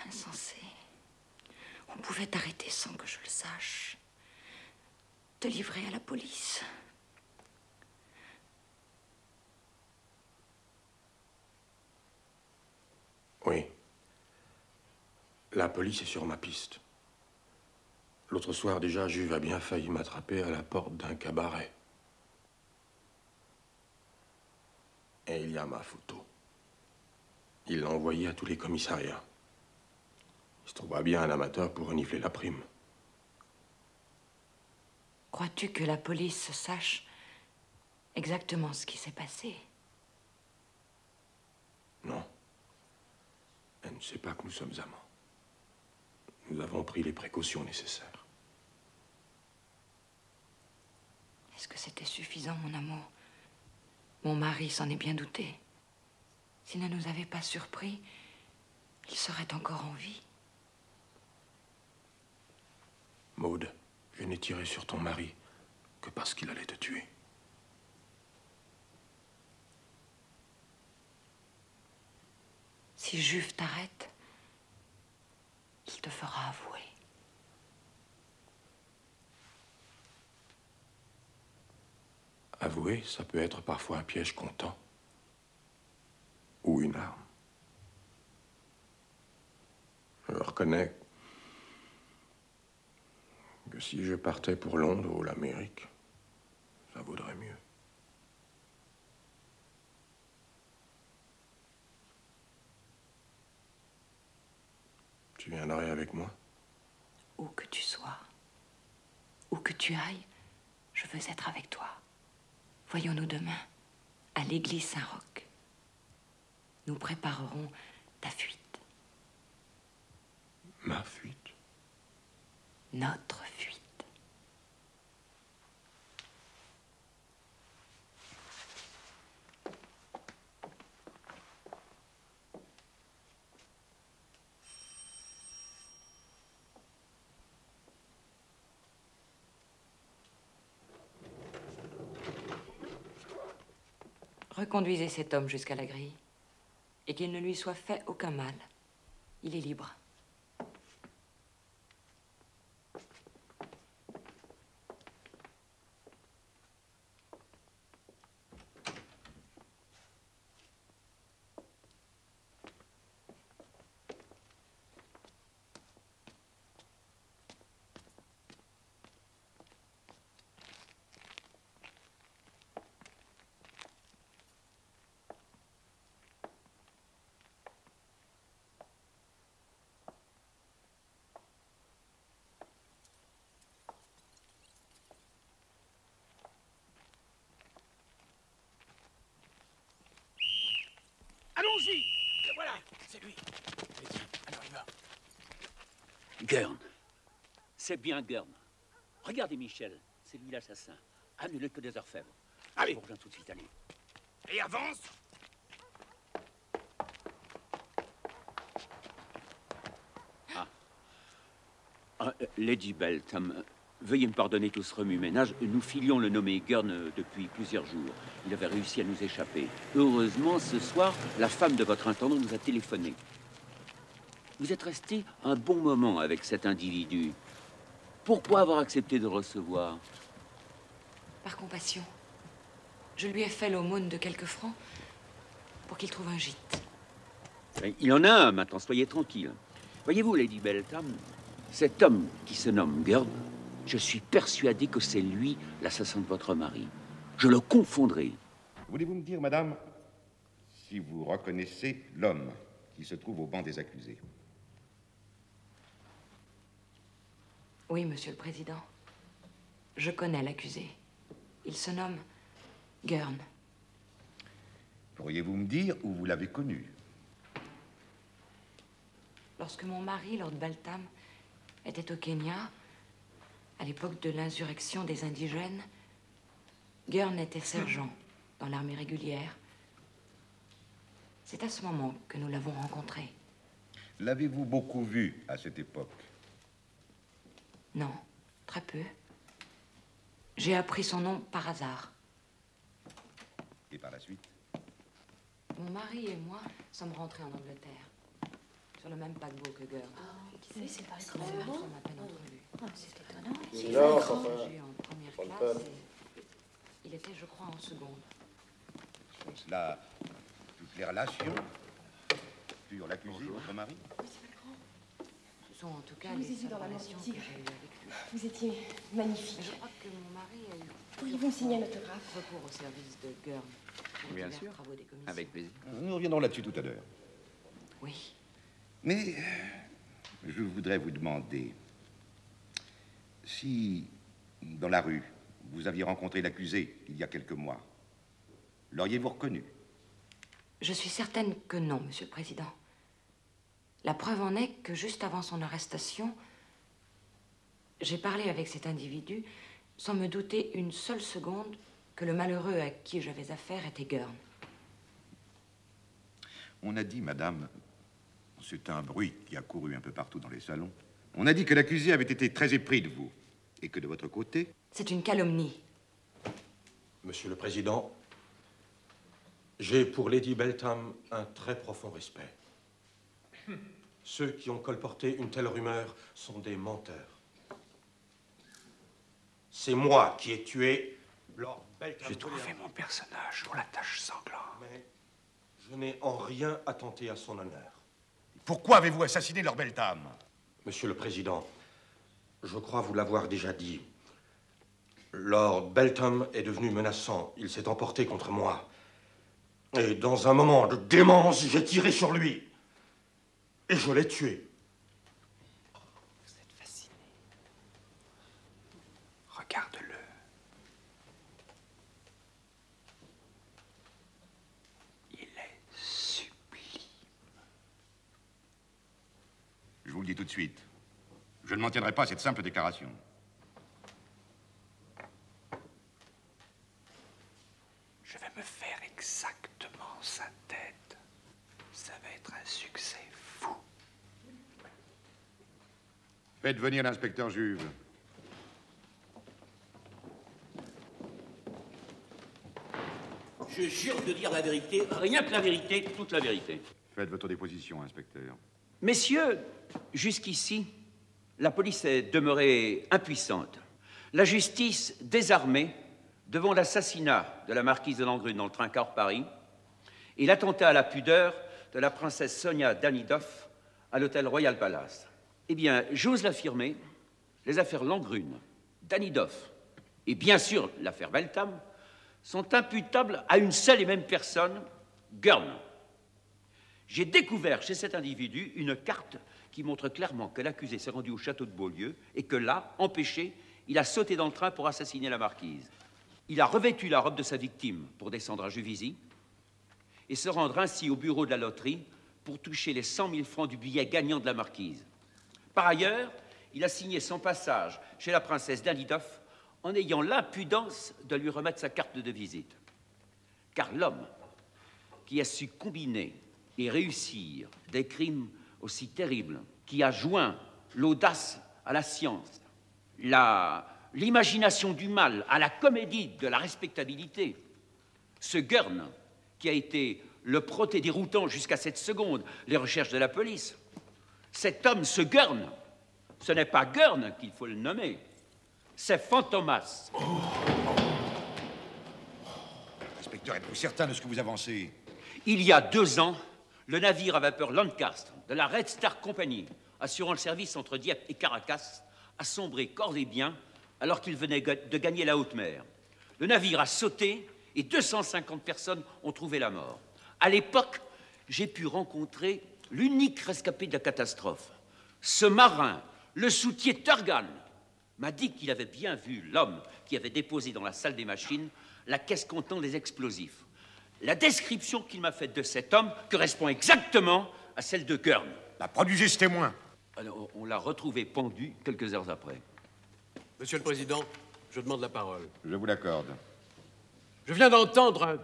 Insensé. On pouvait t'arrêter sans que je le sache. Te livrer à la police. Oui. La police est sur ma piste. L'autre soir, déjà, Juve a bien failli m'attraper à la porte d'un cabaret. Et il y a ma photo. Il l'a envoyée à tous les commissariats. Il se trouva bien un amateur pour renifler la prime. Crois-tu que la police sache exactement ce qui s'est passé? ne sais pas que nous sommes amants. Nous avons pris les précautions nécessaires. Est-ce que c'était suffisant, mon amour? Mon mari s'en est bien douté. S'il ne nous avait pas surpris, il serait encore en vie. Maude, je n'ai tiré sur ton mari que parce qu'il allait te tuer. Si Juve t'arrête, il te fera avouer. Avouer, ça peut être parfois un piège comptant. Ou une arme. Je reconnais que si je partais pour Londres ou l'Amérique, ça vaudrait mieux. Tu viendrais avec moi? Où que tu sois, où que tu ailles, je veux être avec toi. Voyons-nous demain à l'église Saint-Roch. Nous préparerons ta fuite. Ma fuite? Notre fuite. Reconduisez cet homme jusqu'à la grille et qu'il ne lui soit fait aucun mal. Il est libre. Allons-y! Voilà, c'est lui. Alors il va. Gurn. C'est bien Gurn. Regardez Michel, c'est lui l'assassin. Amenez-le que des orfèvres. Allez, on revient tout de suite, allez. Et avance! Lady Beltham, veuillez me pardonner tout ce remue-ménage. Nous filions le nommé Gurn depuis plusieurs jours. Il avait réussi à nous échapper. Heureusement, ce soir, la femme de votre intendant nous a téléphoné. Vous êtes resté un bon moment avec cet individu. Pourquoi avoir accepté de le recevoir? Par compassion. Je lui ai fait l'aumône de quelques francs pour qu'il trouve un gîte. Il en a un maintenant, soyez tranquille. Voyez-vous, Lady Beltham, cet homme qui se nomme Gurn, je suis persuadé que c'est lui l'assassin de votre mari. Je le confondrai. Voulez-vous me dire, madame, si vous reconnaissez l'homme qui se trouve au banc des accusés? Oui, Monsieur le Président. Je connais l'accusé. Il se nomme Gurn. Pourriez-vous me dire où vous l'avez connu? Lorsque mon mari, Lord Beltham, était au Kenya, à l'époque de l'insurrection des indigènes, Gurn était sergent dans l'armée régulière. C'est à ce moment que nous l'avons rencontré. L'avez-vous beaucoup vu à cette époque? Non, très peu. J'ai appris son nom par hasard. Et par la suite? Mon mari et moi sommes rentrés en Angleterre, sur le même paquebot que Gurn. Oui, c'est pas On m'a à peine entrevu. C'est étonnant. J'ai en première classe et il était, je crois, en seconde. Là, toutes les relations sur l'accusé, votre mari? Ce sont en tout cas Je vous ai les vu seules dans la relations que j'ai mentir. eues avec lui. Vous étiez magnifique. Mais je crois que mon mari a eu... Pourriez-vous me signer un autographe? Recours au service de Gurn. pour Bien divers sûr. travaux des commissions. Avec plaisir. Nous reviendrons là-dessus tout à l'heure. Oui. Mais je voudrais vous demander si, dans la rue, vous aviez rencontré l'accusé il y a quelques mois, l'auriez-vous reconnu? Je suis certaine que non, Monsieur le Président. La preuve en est que juste avant son arrestation, j'ai parlé avec cet individu sans me douter une seule seconde que le malheureux à qui j'avais affaire était Gurn. On a dit, madame, c'est un bruit qui a couru un peu partout dans les salons, on a dit que l'accusé avait été très épris de vous et que de votre côté... C'est une calomnie. Monsieur le Président, j'ai pour Lady Beltham un très profond respect. Ceux qui ont colporté une telle rumeur sont des menteurs. C'est moi qui ai tué Lord Beltham. J'ai trouvé mon personnage pour la tâche sanglante. Mais je n'ai en rien attenté à son honneur. Pourquoi avez-vous assassiné Lord Beltham? Monsieur le Président, je crois vous l'avoir déjà dit. Lord Beltham est devenu menaçant. Il s'est emporté contre moi. Et dans un moment de démence, j'ai tiré sur lui. Et je l'ai tué. Vous êtes fasciné. Regarde-le. Il est sublime. Je vous le dis tout de suite. Je ne m'en tiendrai pas à cette simple déclaration. Je vais me faire exactement sa tête. Ça va être un succès fou. Faites venir l'inspecteur Juve. Je jure de dire la vérité, rien que la vérité, toute la vérité. Faites votre déposition, inspecteur. Messieurs, jusqu'ici, la police est demeurée impuissante. La justice désarmée devant l'assassinat de la marquise de Langrune dans le train Cahors-Paris et l'attentat à la pudeur de la princesse Sonia Danidoff à l'hôtel Royal Palace. Eh bien, j'ose l'affirmer, les affaires Langrune, Danidoff et bien sûr l'affaire Beltham sont imputables à une seule et même personne, Gurn. J'ai découvert chez cet individu une carte qui montre clairement que l'accusé s'est rendu au château de Beaulieu et que là, empêché, il a sauté dans le train pour assassiner la marquise. Il a revêtu la robe de sa victime pour descendre à Juvisy et se rendre ainsi au bureau de la loterie pour toucher les 100 000 francs du billet gagnant de la marquise. Par ailleurs, il a signé son passage chez la princesse Danidoff en ayant l'impudence de lui remettre sa carte de visite. Car l'homme qui a su combiner et réussir des crimes aussi terribles, qui a joint l'audace à la science, l'imagination du mal à la comédie de la respectabilité, ce Gurn qui a été le protégé déroutant jusqu'à cette seconde les recherches de la police, cet homme, ce Gurn, ce n'est pas Gurn qu'il faut le nommer, c'est Fantomas. Inspecteur, êtes-vous certain de ce que vous avancez? Il y a 2 ans, le navire à vapeur Lancaster de la Red Star Company, assurant le service entre Dieppe et Caracas, a sombré corps et biens alors qu'il venait de gagner la haute mer. Le navire a sauté et 250 personnes ont trouvé la mort. À l'époque, j'ai pu rencontrer l'unique rescapé de la catastrophe. Ce marin, le soutier Turgan, m'a dit qu'il avait bien vu l'homme qui avait déposé dans la salle des machines la caisse contenant des explosifs. La description qu'il m'a faite de cet homme correspond exactement à celle de Gurn. Produisez ce témoin. Alors, on l'a retrouvé pendu quelques heures après. Monsieur le Président, je demande la parole. Je vous l'accorde. Je viens d'entendre un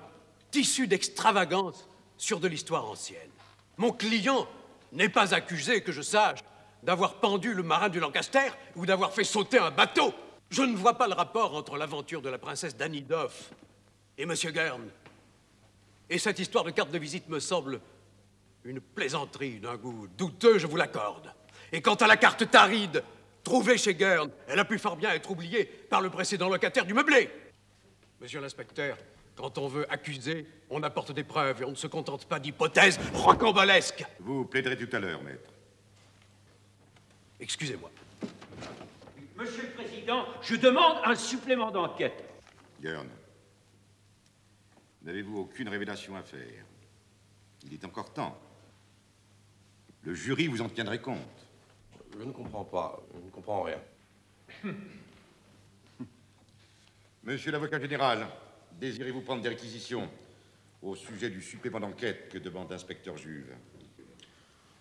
tissu d'extravagance sur de l'histoire ancienne. Mon client n'est pas accusé, que je sache, d'avoir pendu le marin du Lancaster ou d'avoir fait sauter un bateau. Je ne vois pas le rapport entre l'aventure de la princesse Danidoff et Monsieur Gurn. Et cette histoire de carte de visite me semble une plaisanterie d'un goût douteux, je vous l'accorde. Et quant à la carte taride trouvée chez Gurn, elle a pu fort bien être oubliée par le précédent locataire du meublé. Monsieur l'inspecteur, quand on veut accuser, on apporte des preuves et on ne se contente pas d'hypothèses rocambolesques. Vous plaiderez tout à l'heure, maître. Excusez-moi. Monsieur le Président, je demande un supplément d'enquête. Gurn, n'avez-vous aucune révélation à faire? Il est encore temps. Le jury vous en tiendrait compte. Je ne comprends pas. Je ne comprends rien. Monsieur l'avocat général, désirez-vous prendre des réquisitions au sujet du supplément d'enquête que demande l'inspecteur Juve?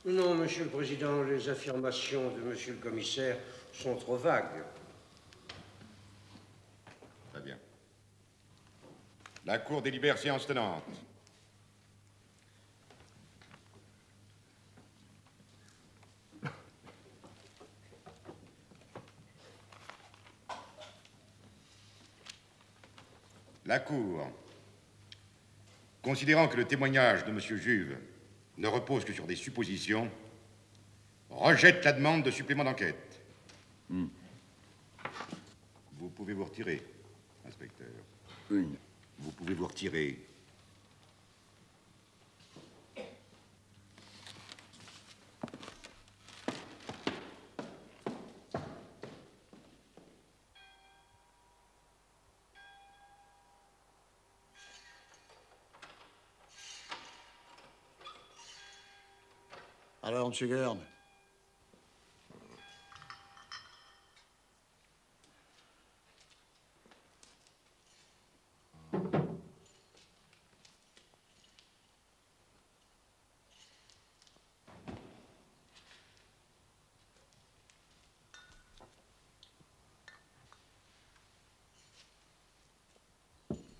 Non, Monsieur le Président, les affirmations de Monsieur le Commissaire sont trop vagues. Très bien. La Cour délibère séance tenante. La Cour, considérant que le témoignage de M. Juve ne repose que sur des suppositions, rejette la demande de supplément d'enquête. Vous pouvez vous retirer, inspecteur. Vous pouvez vous retirer. Alors, M. Gurn?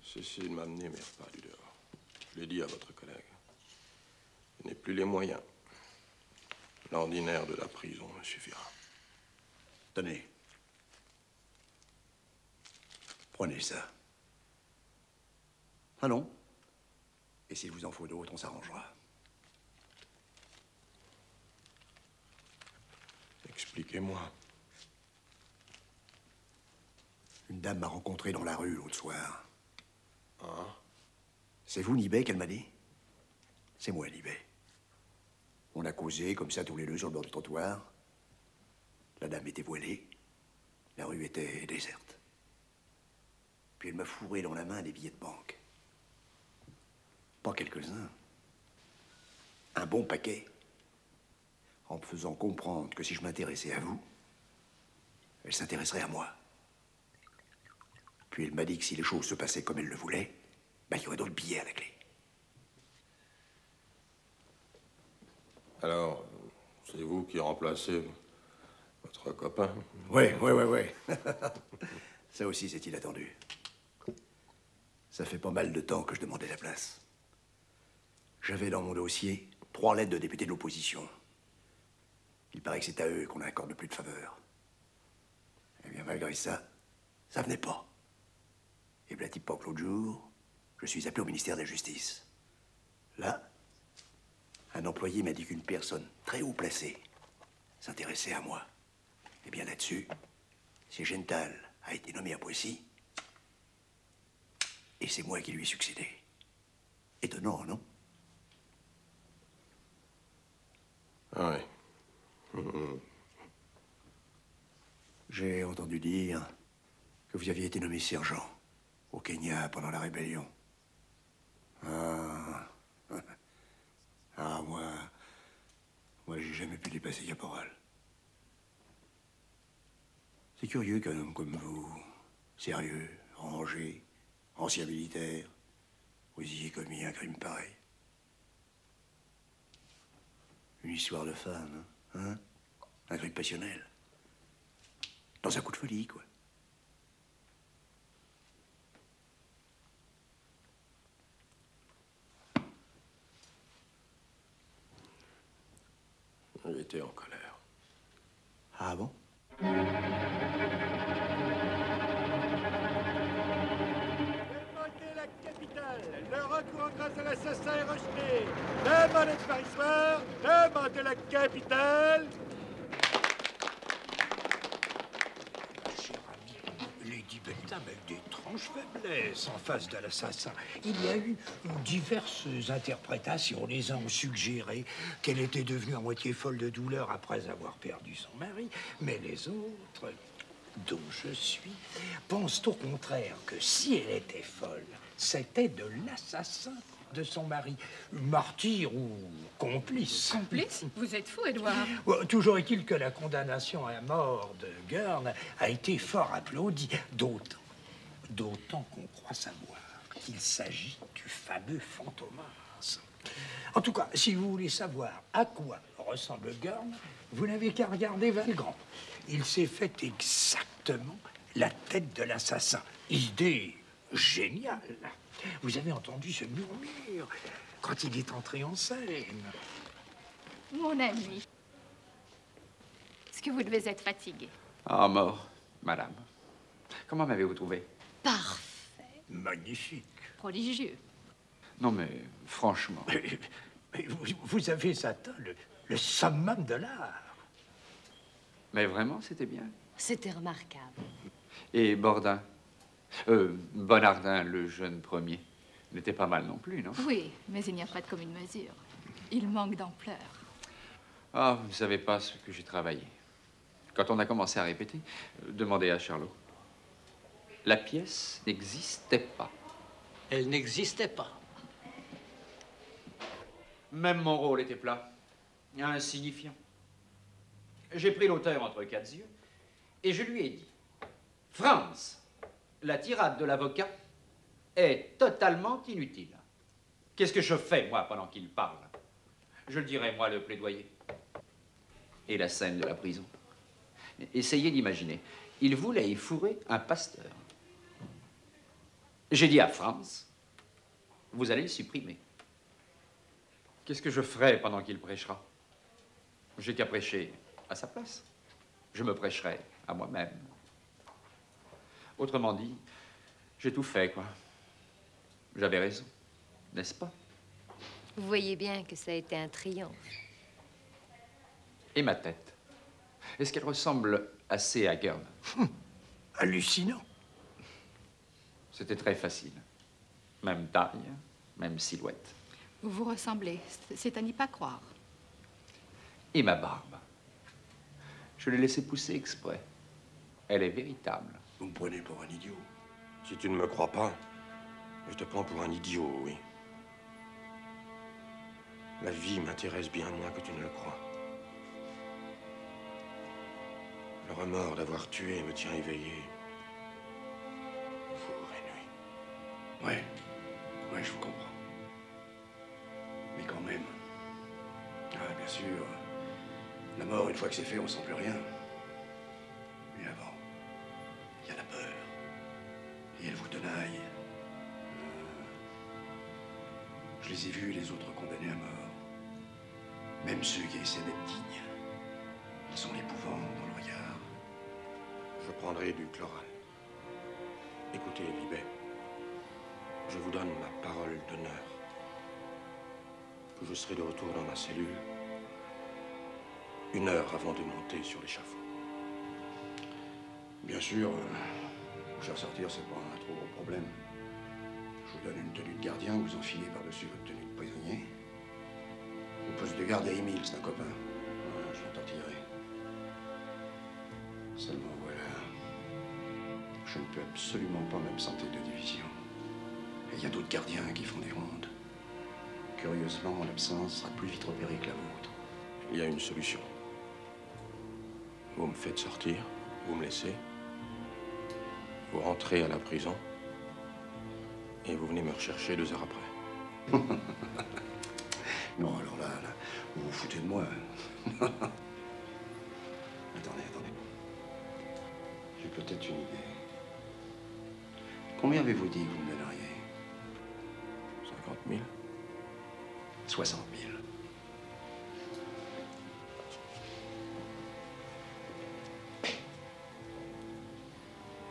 Cécile m'a amené mes repas du dehors. Je l'ai dit à votre collègue. Je n'ai plus les moyens. L'ordinaire de la prison me suffira. Tenez. Prenez ça. Ah non? Et s'il vous en faut d'autres, on s'arrangera. Expliquez-moi. Une dame m'a rencontré dans la rue l'autre soir. Ah? C'est vous, Nibet, qu'elle m'a dit? C'est moi, Nibet. On a causé comme ça tous les deux sur le bord du trottoir. La dame était voilée. La rue était déserte. Puis elle m'a fourré dans la main des billets de banque. Pas quelques-uns. Un bon paquet. En me faisant comprendre que si je m'intéressais à vous, elle s'intéresserait à moi. Puis elle m'a dit que si les choses se passaient comme elle le voulait, ben, il y aurait d'autres billets à la clé. Alors, c'est vous qui remplacez votre copain? Oui. Ça aussi, c'est inattendu. Ça fait pas mal de temps que je demandais la place. J'avais dans mon dossier 3 lettres de députés de l'opposition. Il paraît que c'est à eux qu'on accorde plus de faveur. Eh bien, malgré ça, ça venait pas. Et voilà, pas que l'autre jour, je suis appelé au ministère de la Justice. Là, un employé m'a dit qu'une personne très haut placée s'intéressait à moi. Eh bien, là-dessus, Siegenthaler a été nommé à Poissy. Et c'est moi qui lui ai succédé. Étonnant, non? Ah oui. J'ai entendu dire que vous aviez été nommé sergent au Kenya pendant la rébellion. Moi, j'ai jamais pu dépasser caporal. C'est curieux qu'un homme comme vous, sérieux, rangé, ancien militaire, vous ayez commis un crime pareil. Une histoire de femme, hein? Un crime passionnel. Dans un coup de folie, quoi. Il était en colère. Ah bon? Demandez la capitale. Le recours en grâce de l'assassin est rejeté. Demandez de Paris soir. Demandez la capitale. Cher ami, Lady Beltham a eu d'étranges faiblesses en face de l'assassin. Il y a eu diverses interprétations. Les uns ont suggéré qu'elle était devenue à moitié folle de douleur après avoir perdu son mari, mais les autres, dont je suis, pensent au contraire que si elle était folle, c'était de l'assassin de son mari, martyr ou complice. Complice? Vous êtes fou, Edouard. Toujours est-il que la condamnation à mort de Gurn a été fort applaudie, d'autant qu'on croit savoir qu'il s'agit du fameux Fantomas. En tout cas, si vous voulez savoir à quoi ressemble Gurn, vous n'avez qu'à regarder Valgrand. Il s'est fait exactement la tête de l'assassin. Idée géniale. Vous avez entendu ce murmure quand il est entré en scène. Mon ami, est-ce que vous devez être fatigué? Ah, mort, madame. Comment m'avez-vous trouvé? Parfait. Magnifique. Prodigieux. Non, mais franchement. Mais vous avez atteint le summum de l'art. Mais vraiment, c'était bien. C'était remarquable. Et Bordin, Bonardin, le jeune premier, n'était pas mal non plus, non? Oui, mais il n'y a pas de commune mesure. Il manque d'ampleur. Ah, vous ne savez pas ce que j'ai travaillé. Quand on a commencé à répéter, demandez à Charlot. La pièce n'existait pas. Elle n'existait pas. Même mon rôle était plat, insignifiant. J'ai pris l'auteur entre quatre yeux et je lui ai dit, Franz, la tirade de l'avocat est totalement inutile. Qu'est-ce que je fais, moi, pendant qu'il parle? Je le dirai, moi, le plaidoyer. Et la scène de la prison. Essayez d'imaginer. Il voulait y fourrer un pasteur. J'ai dit à Franz, vous allez le supprimer. Qu'est-ce que je ferai pendant qu'il prêchera? J'ai qu'à prêcher à sa place. Je me prêcherai à moi-même. Autrement dit, j'ai tout fait, quoi. J'avais raison, n'est-ce pas? Vous voyez bien que ça a été un triomphe. Et ma tête? Est-ce qu'elle ressemble assez à Gurn? Hallucinant. C'était très facile. Même taille, même silhouette. Vous vous ressemblez, c'est à n'y pas croire. Et ma barbe? Je l'ai laissée pousser exprès. Elle est véritable. Vous me prenez pour un idiot. Si tu ne me crois pas, je te prends pour un idiot, oui. La vie m'intéresse bien moins que tu ne le crois. Le remords d'avoir tué me tient éveillé. Jour et nuit. Ouais, je vous comprends. Mais quand même. Ah, bien sûr. La mort, une fois que c'est fait, on sent plus rien. Mais avant, il y a la peur. Et elle vous tenaille. Je les ai vus, les autres condamnés à mort. Même ceux qui essaient d'être dignes. Ils sont l'épouvante dans le regard. Je prendrai du chloral. Écoutez, Libet, je vous donne ma parole d'honneur que je serai de retour dans ma cellule 1 heure avant de monter sur l'échafaud. Bien sûr, vous faire sortir, c'est pas un trop gros problème. Je vous donne une tenue de gardien, vous enfilez par-dessus votre tenue de prisonnier. Au poste de garde, il y a Émile, c'est un copain. Ouais, je l'entortillerai. Seulement voilà, je ne peux absolument pas m'absenter de division. Et il y a d'autres gardiens qui font des rondes. Curieusement, mon absence sera plus vite repérée que la vôtre. Il y a une solution. Vous me faites sortir, vous me laissez, vous rentrez à la prison et vous venez me rechercher 2 heures après. Non, alors là, vous vous foutez de moi. Attendez. J'ai peut-être une idée. Combien avez-vous dit que vous me donneriez? 50 000. 60 000.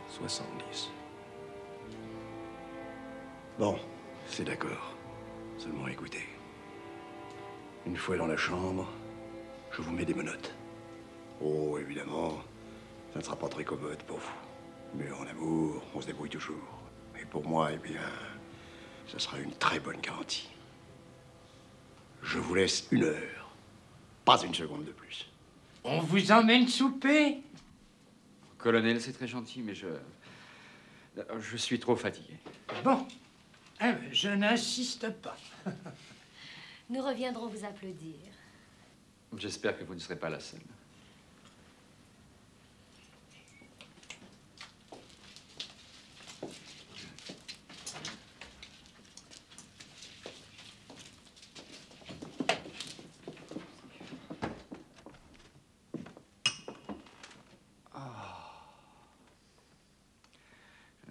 « 70. Bon, c'est d'accord. Seulement écoutez. Une fois dans la chambre, je vous mets des menottes. Oh, évidemment, ça ne sera pas très commode pour vous. Mais en amour, on se débrouille toujours. Et pour moi, eh bien, ça sera une très bonne garantie. Je vous laisse 1 heure. Pas une seconde de plus. On vous emmène souper? Colonel, c'est très gentil, mais je suis trop fatigué. Bon, je n'insiste pas. Nous reviendrons vous applaudir. J'espère que vous ne serez pas la seule.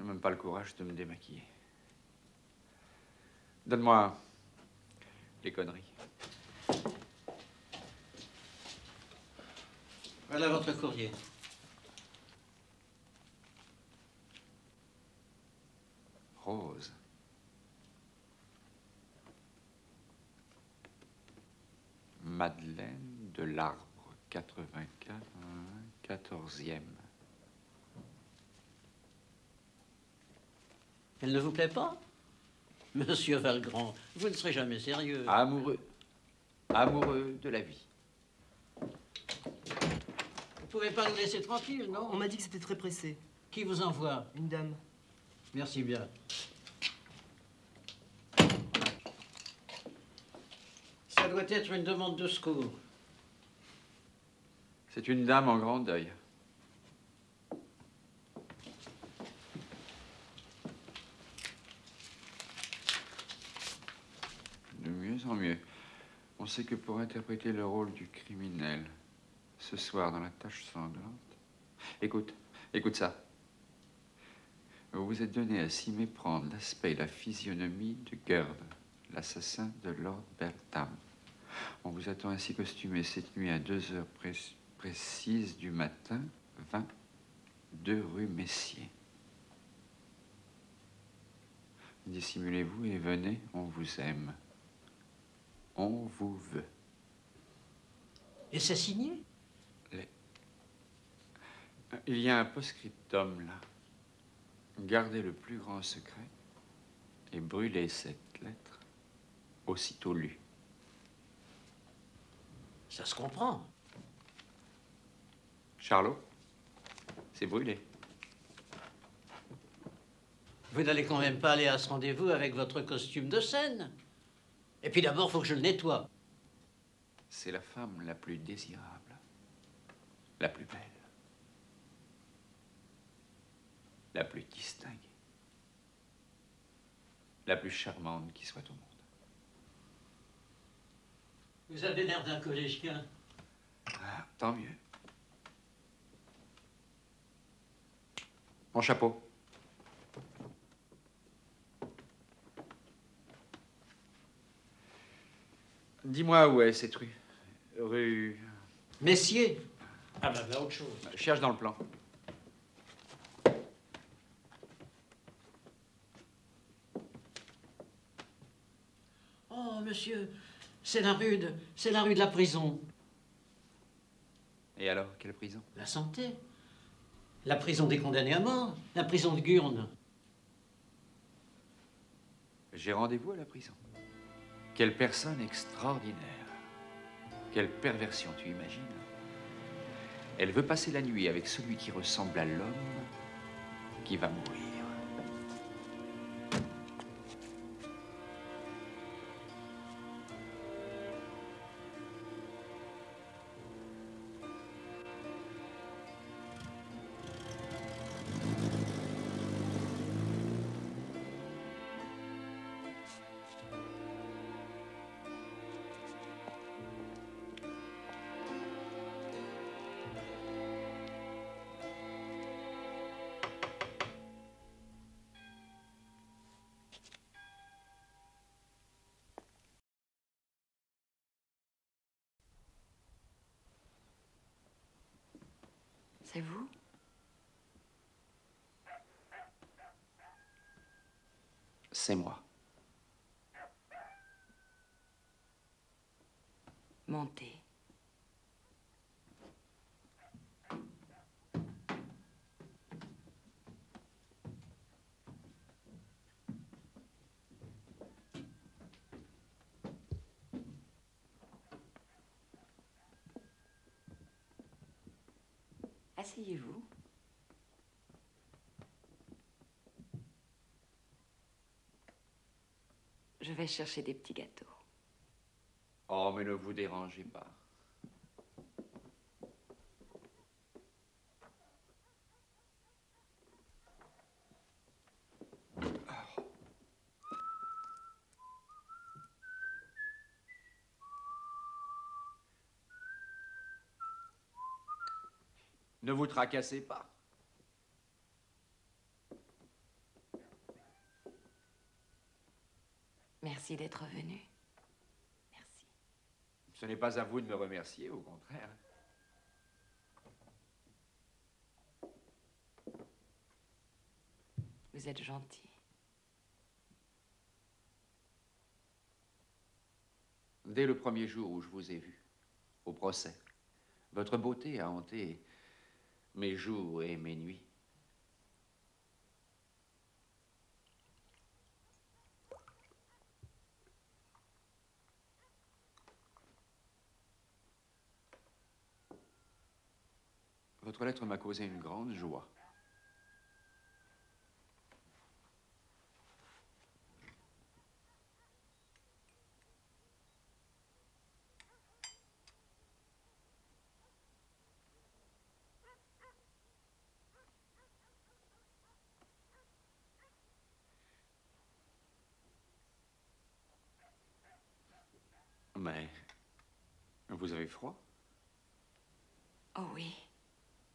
n'ai même pas le courage de me démaquiller. Donne-moi les conneries. Voilà votre courrier. Rose. Madeleine de l'Arbre, 84, 14e. Elle ne vous plaît pas? Monsieur Valgrand, vous ne serez jamais sérieux. Amoureux. Amoureux de la vie. Vous pouvez pas nous laisser tranquille, non? On m'a dit que c'était très pressé. Qui vous envoie? Une dame. Merci bien. Ça doit être une demande de secours. C'est une dame en grand deuil. De mieux en mieux. On sait que pour interpréter le rôle du criminel, ce soir dans La Tache sanglante... Écoute ça. Vous vous êtes donné à s'y méprendre l'aspect et la physionomie de Gurd, l'assassin de Lord Beltham. On vous attend ainsi costumé cette nuit à 2 heures précises du matin, 22 rue Messier. Dissimulez-vous et venez, on vous aime. On vous veut. Et c'est signé? Il y a un post-scriptum là. Gardez le plus grand secret et brûlez cette lettre aussitôt lue. Ça se comprend. Charlot, c'est brûlé. Vous n'allez quand même pas aller à ce rendez-vous avec votre costume de scène. Et puis d'abord, faut que je le nettoie. C'est la femme la plus désirable, la plus belle, la plus distinguée, la plus charmante qui soit au monde. Vous avez l'air d'un collégien. Ah, tant mieux. Mon chapeau. Dis-moi où est cette rue? Rue... Messier. Ah ben, là, autre chose. Cherche dans le plan. Oh, monsieur, c'est la rue de la prison. Et alors, quelle prison? La Santé. La prison des condamnés à mort. La prison de Gurn. J'ai rendez-vous à la prison. Quelle personne extraordinaire. Quelle perversion, tu imagines? Elle veut passer la nuit avec celui qui ressemble à l'homme qui va mourir. C'est vous? C'est moi. Montez. Asseyez-vous. Je vais chercher des petits gâteaux. Oh, mais ne vous dérangez pas. Ne vous tracassez pas. Merci d'être venu. Ce n'est pas à vous de me remercier, au contraire. Vous êtes gentil. Dès le premier jour où je vous ai vu, au procès, votre beauté a hanté mes jours et mes nuits. Votre lettre m'a causé une grande joie. Mais vous avez froid? Oh oui,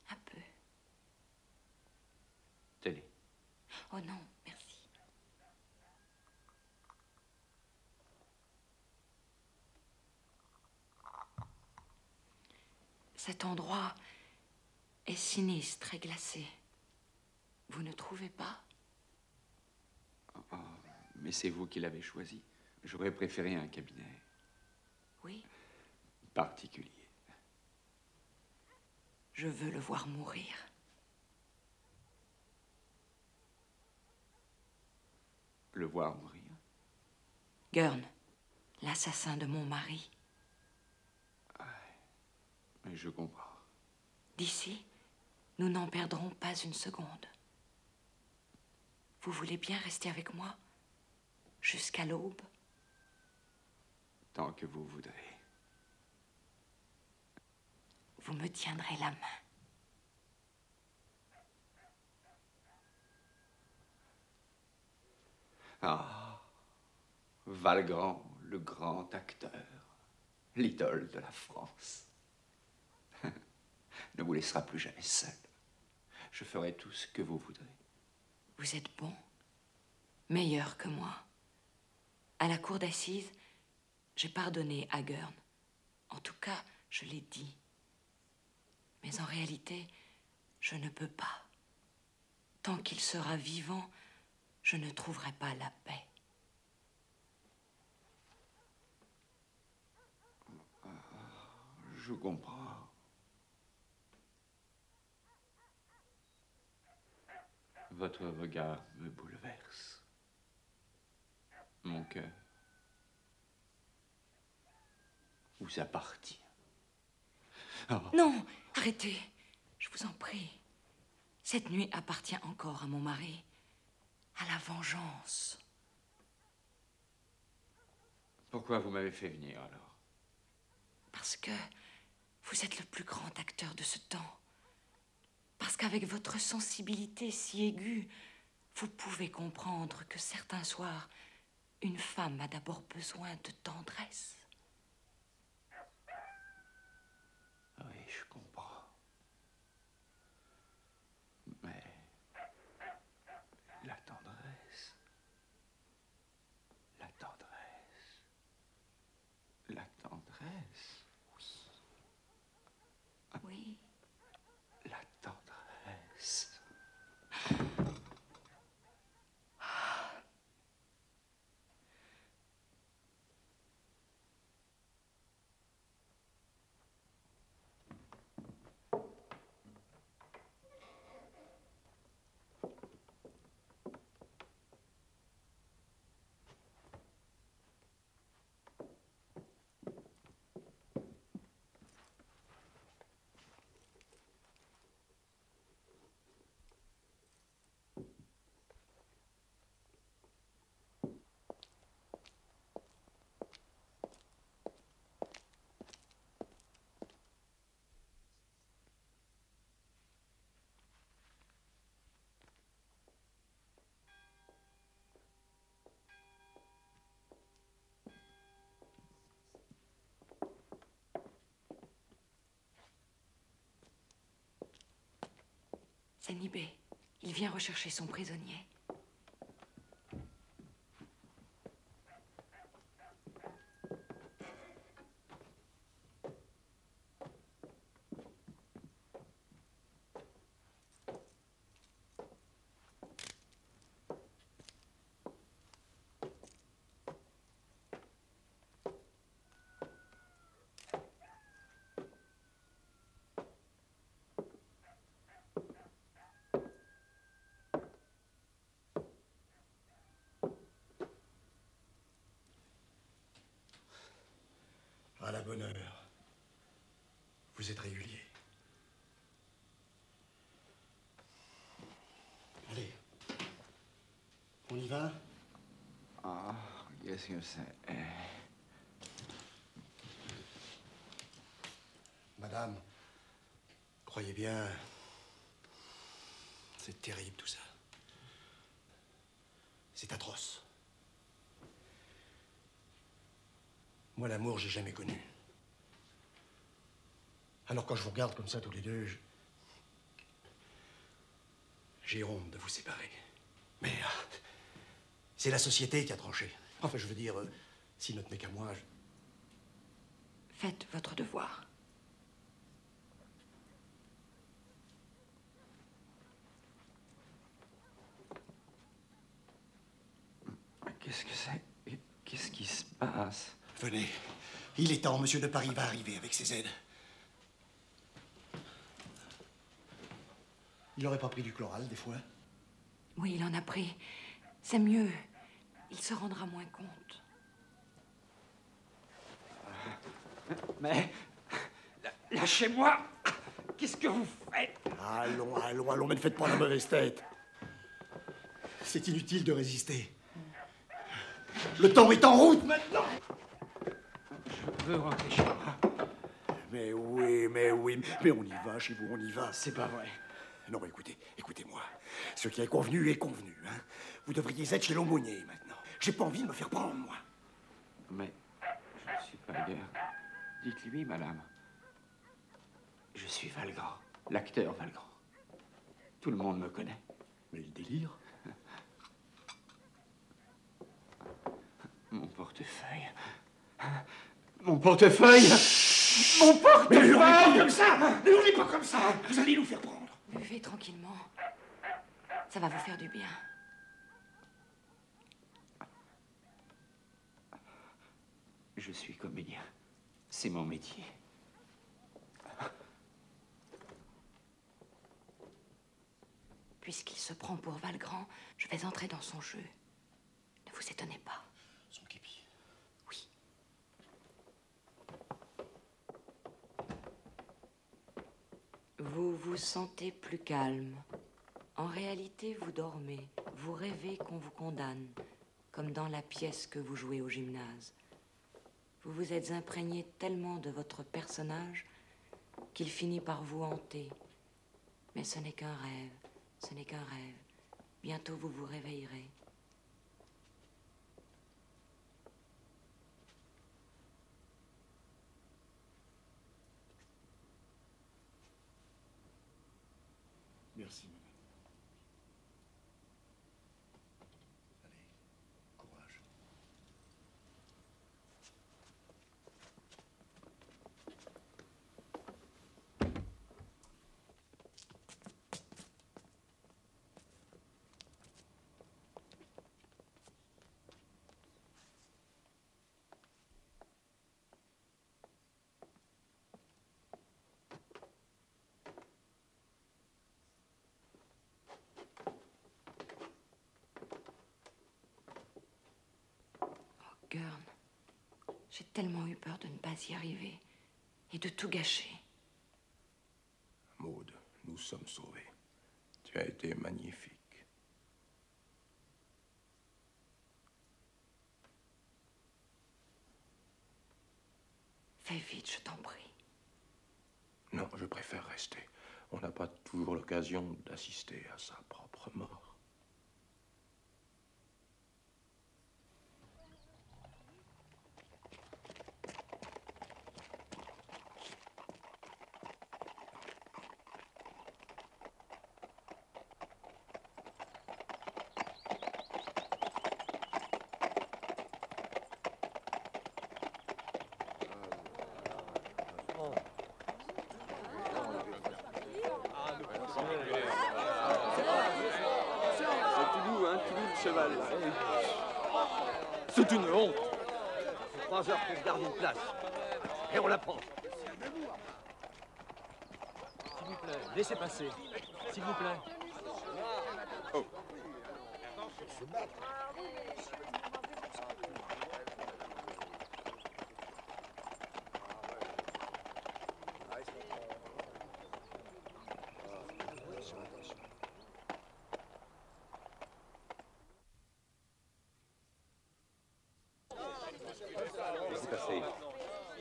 un peu. Tenez. Oh non, merci. Cet endroit est sinistre et glacé. Vous ne trouvez pas? Oh, mais c'est vous qui l'avez choisi. J'aurais préféré un cabinet. Oui. Particulier. Je veux le voir mourir. Le voir mourir? Gurn, l'assassin de mon mari. Mais je comprends. D'ici, nous n'en perdrons pas une seconde. Vous voulez bien rester avec moi jusqu'à l'aube? Tant que vous voudrez. Vous me tiendrez la main. Ah, Valgrand, le grand acteur, l'idole de la France, ne vous laissera plus jamais seul. Je ferai tout ce que vous voudrez. Vous êtes bon, meilleur que moi. À la cour d'assises, j'ai pardonné à Gurn. En tout cas, je l'ai dit. Mais en réalité, je ne peux pas. Tant qu'il sera vivant, je ne trouverai pas la paix. Je comprends. Votre regard me bouleverse. Mon cœur vous appartient. Oh. Non, arrêtez, je vous en prie. Cette nuit appartient encore à mon mari, à la vengeance. Pourquoi vous m'avez fait venir alors? Parce que vous êtes le plus grand acteur de ce temps. Parce qu'avec votre sensibilité si aiguë, vous pouvez comprendre que certains soirs, une femme a d'abord besoin de tendresse. Oui, je comprends. Mais la tendresse, la tendresse, la tendresse. Oui. La tendresse. C'est Nibé. Il vient rechercher son prisonnier. bonne heure. Vous êtes régulier. Allez. On y va? Ah, qu'est-ce que c'est? Madame, croyez bien, c'est terrible tout ça. C'est atroce. Moi, l'amour, j'ai jamais connu. Alors quand je vous regarde comme ça tous les deux, j'ai honte de vous séparer. Mais c'est la société qui a tranché. Enfin, je veux dire, s'il ne tenait qu'à moi, Faites votre devoir. Qu'est-ce que c'est? Qu'est-ce qui se passe? Venez. Il est temps, monsieur de Paris va arriver avec ses aides. Il n'aurait pas pris du chloral, des fois? Oui, il en a pris. C'est mieux. Il se rendra moins compte. Mais... Lâchez-moi! Qu'est-ce que vous faites? Allons, allons, allons, mais ne faites pas la mauvaise tête. C'est inutile de résister. Le temps est en route maintenant! Je veux rentrer chez moi. Mais oui, mais on y va chez vous, on y va. C'est pas vrai. Non, mais écoutez-moi. Ce qui est convenu, hein. Vous devriez être chez l'aumônier maintenant. J'ai pas envie de me faire prendre, moi. Mais je suis pas guère. Dites-lui, madame. Je suis Valgrand, l'acteur Valgrand. Tout le monde me connaît. Mais il délire. Mon portefeuille. Mon portefeuille. Mon portefeuille. Mais ne l'ouvrez pas comme ça. Ne l'ouvrez pas comme ça. Vous allez nous faire prendre. Buvez tranquillement. Ça va vous faire du bien. Je suis comédien. C'est mon métier. Puisqu'il se prend pour Valgrand, je vais entrer dans son jeu. Ne vous étonnez pas. Son képi. Oui. Vous vous sentez plus calme. En réalité, vous dormez. Vous rêvez qu'on vous condamne, comme dans la pièce que vous jouez au gymnase. Vous vous êtes imprégné tellement de votre personnage qu'il finit par vous hanter. Mais ce n'est qu'un rêve, ce n'est qu'un rêve. Bientôt vous vous réveillerez. Merci, madame. Allez, courage. Gurn, j'ai tellement eu peur de ne pas y arriver et de tout gâcher. Maud, nous sommes sauvés. Tu as été magnifique. Fais vite, je t'en prie. Non, je préfère rester. On n'a pas toujours l'occasion d'assister à sa propre mort. cheval. C'est une honte. 3 heures pour garder une place. Et on la prend. S'il vous plaît, laissez passer. S'il vous plaît. Oh.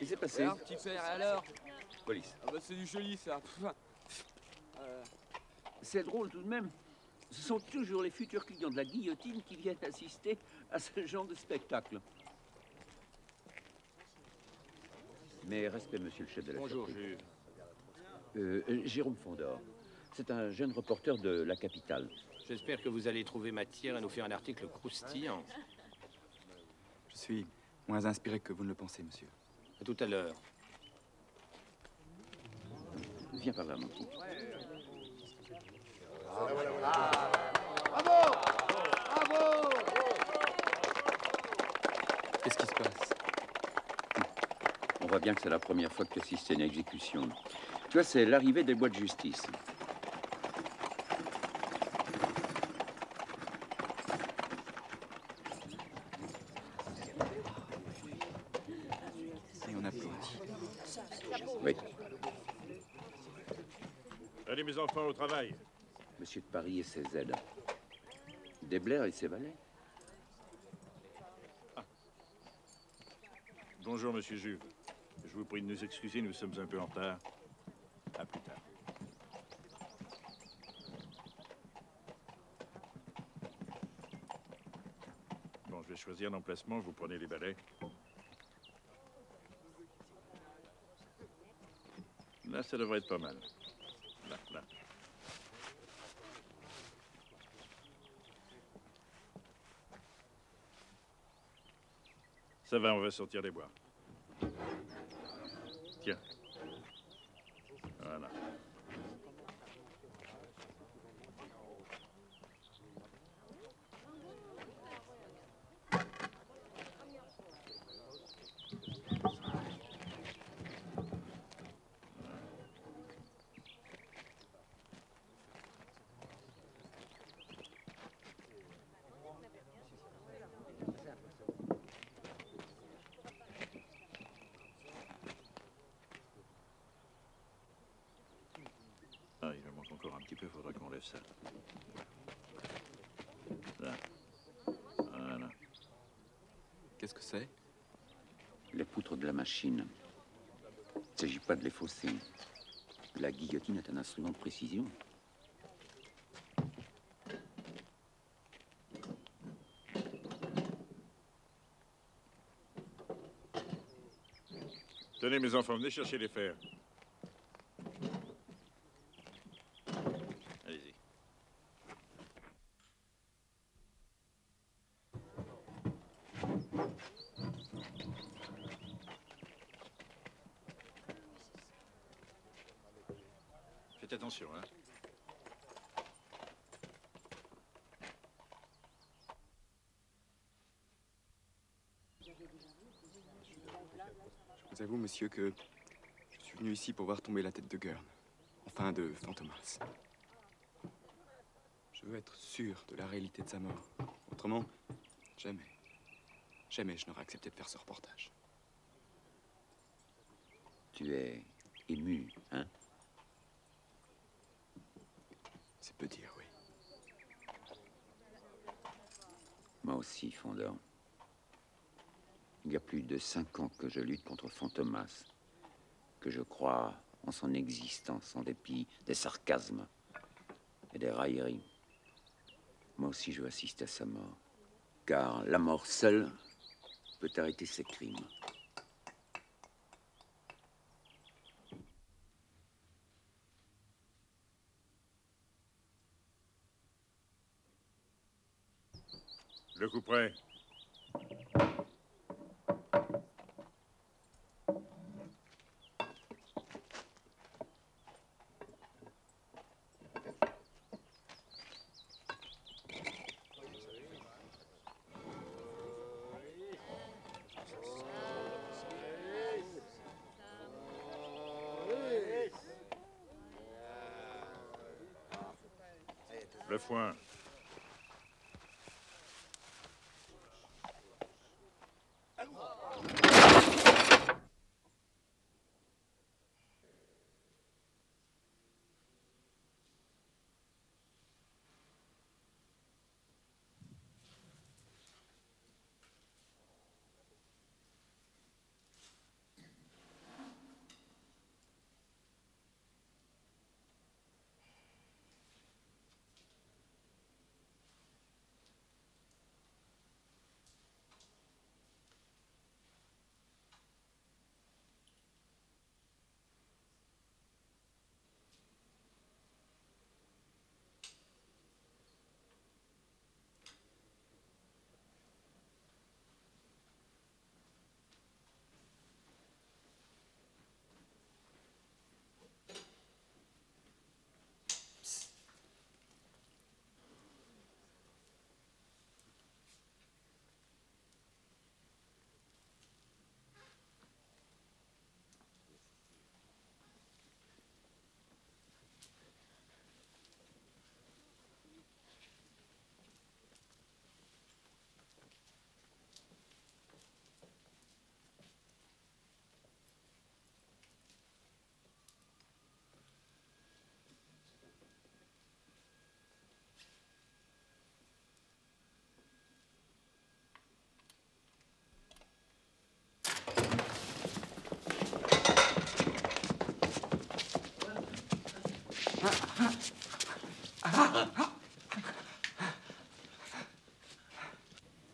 Qu'est-ce qui s'est passé? Un petit père, alors? Police. Ah bah c'est du joli, ça. C'est drôle tout de même. Ce sont toujours les futurs clients de la guillotine qui viennent assister à ce genre de spectacle. Mais respect, monsieur le chef de la Bonjour, sûreté. juge. Jérôme Fondor. C'est un jeune reporter de la capitale. J'espère que vous allez trouver matière à nous faire un article croustillant. Je suis moins inspiré que vous ne le pensez, monsieur. À tout à l'heure. Viens par là, mon petit. Bravo! Bravo! Qu'est-ce qui se passe? On voit bien que c'est la première fois que tu assistes à une exécution. Tu vois, c'est l'arrivée des bois de justice. Et on applaudit. Oui. Allez, mes enfants, au travail. Monsieur de Paris et ses aides. Desblair et ses valets. Bonjour, monsieur Juve. Je vous prie de nous excuser, nous sommes un peu en retard. À plus tard. Bon, je vais choisir l'emplacement, vous prenez les balais. Là, ça devrait être pas mal. Là, là. Ça va, on va sortir les bois. Tiens. Voilà. Ah, il me manque encore un petit peu, il faudra qu'on lève ça. Là. Voilà. Qu'est-ce que c'est? Les poutres de la machine. Il ne s'agit pas de les fausser. La guillotine est un instrument de précision. Tenez, mes enfants, venez chercher les fers. Allez-y. Faites attention, hein. Je vous avoue, monsieur, que je suis venu ici pour voir tomber la tête de Gurn. Enfin, de Fantomas. Je veux être sûr de la réalité de sa mort. Autrement, jamais, jamais je n'aurais accepté de faire ce reportage. Tu es ému, hein? C'est peu dire, oui. Moi aussi, Fondor. Il y a plus de 5 ans que je lutte contre Fantomas, que je crois en son existence, en dépit des sarcasmes et des railleries. Moi aussi, je veux assister à sa mort, car la mort seule peut arrêter ses crimes. Le coup près. Le foin.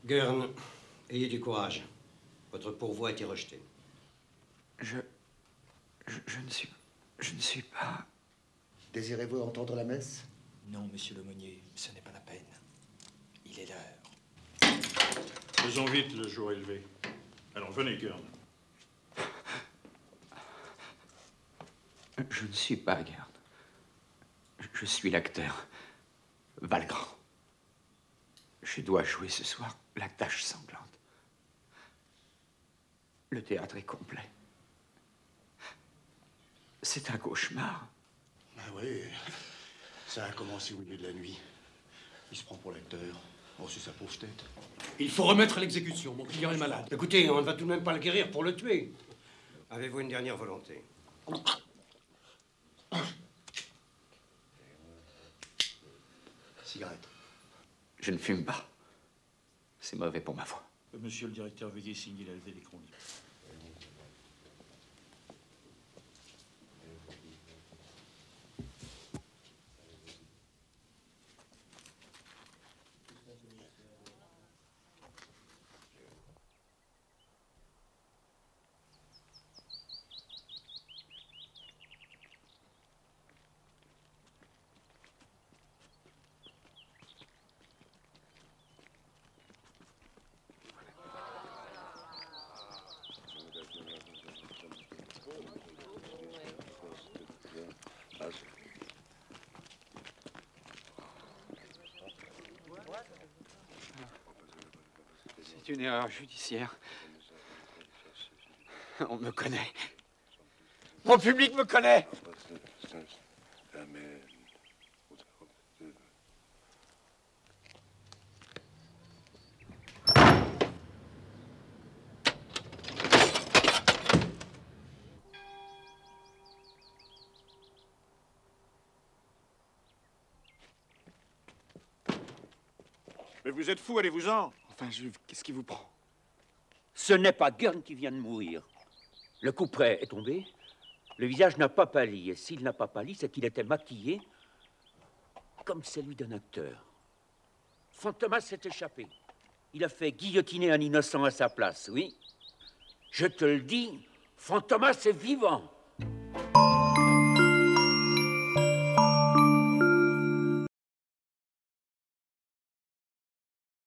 Gurn, ayez du courage. Votre pourvoi a été rejeté. Je ne suis pas... Désirez-vous entendre la messe? Non, monsieur l'aumônier, ce n'est pas la peine. Il est l'heure. Faisons vite, le jour est levé. Alors venez, Gurn. Je ne suis pas Gurn. Je suis l'acteur Valgrand. Je dois jouer ce soir la tâche sanglante. Le théâtre est complet. C'est un cauchemar. Ah oui, ça a commencé au milieu de la nuit. Il se prend pour l'acteur. Oh, c'est sa pauvre tête. Il faut remettre à l'exécution. Mon client est malade. Écoutez, on ne va tout de même pas le guérir pour le tuer. Avez-vous une dernière volonté? Cigarette. Je ne fume pas. C'est mauvais pour ma voix. Monsieur le directeur, veuillez signer la levée des conduits. C'est une erreur judiciaire. On me connaît. Mon public me connaît. Mais vous êtes fou, allez-vous-en. Enfin, qu'est-ce qui vous prend? Ce n'est pas Gurn qui vient de mourir. Le couperet est tombé. Le visage n'a pas pâli. Et s'il n'a pas pâli, c'est qu'il était maquillé comme celui d'un acteur. Fantomas s'est échappé. Il a fait guillotiner un innocent à sa place, oui. Je te le dis, Fantomas est vivant.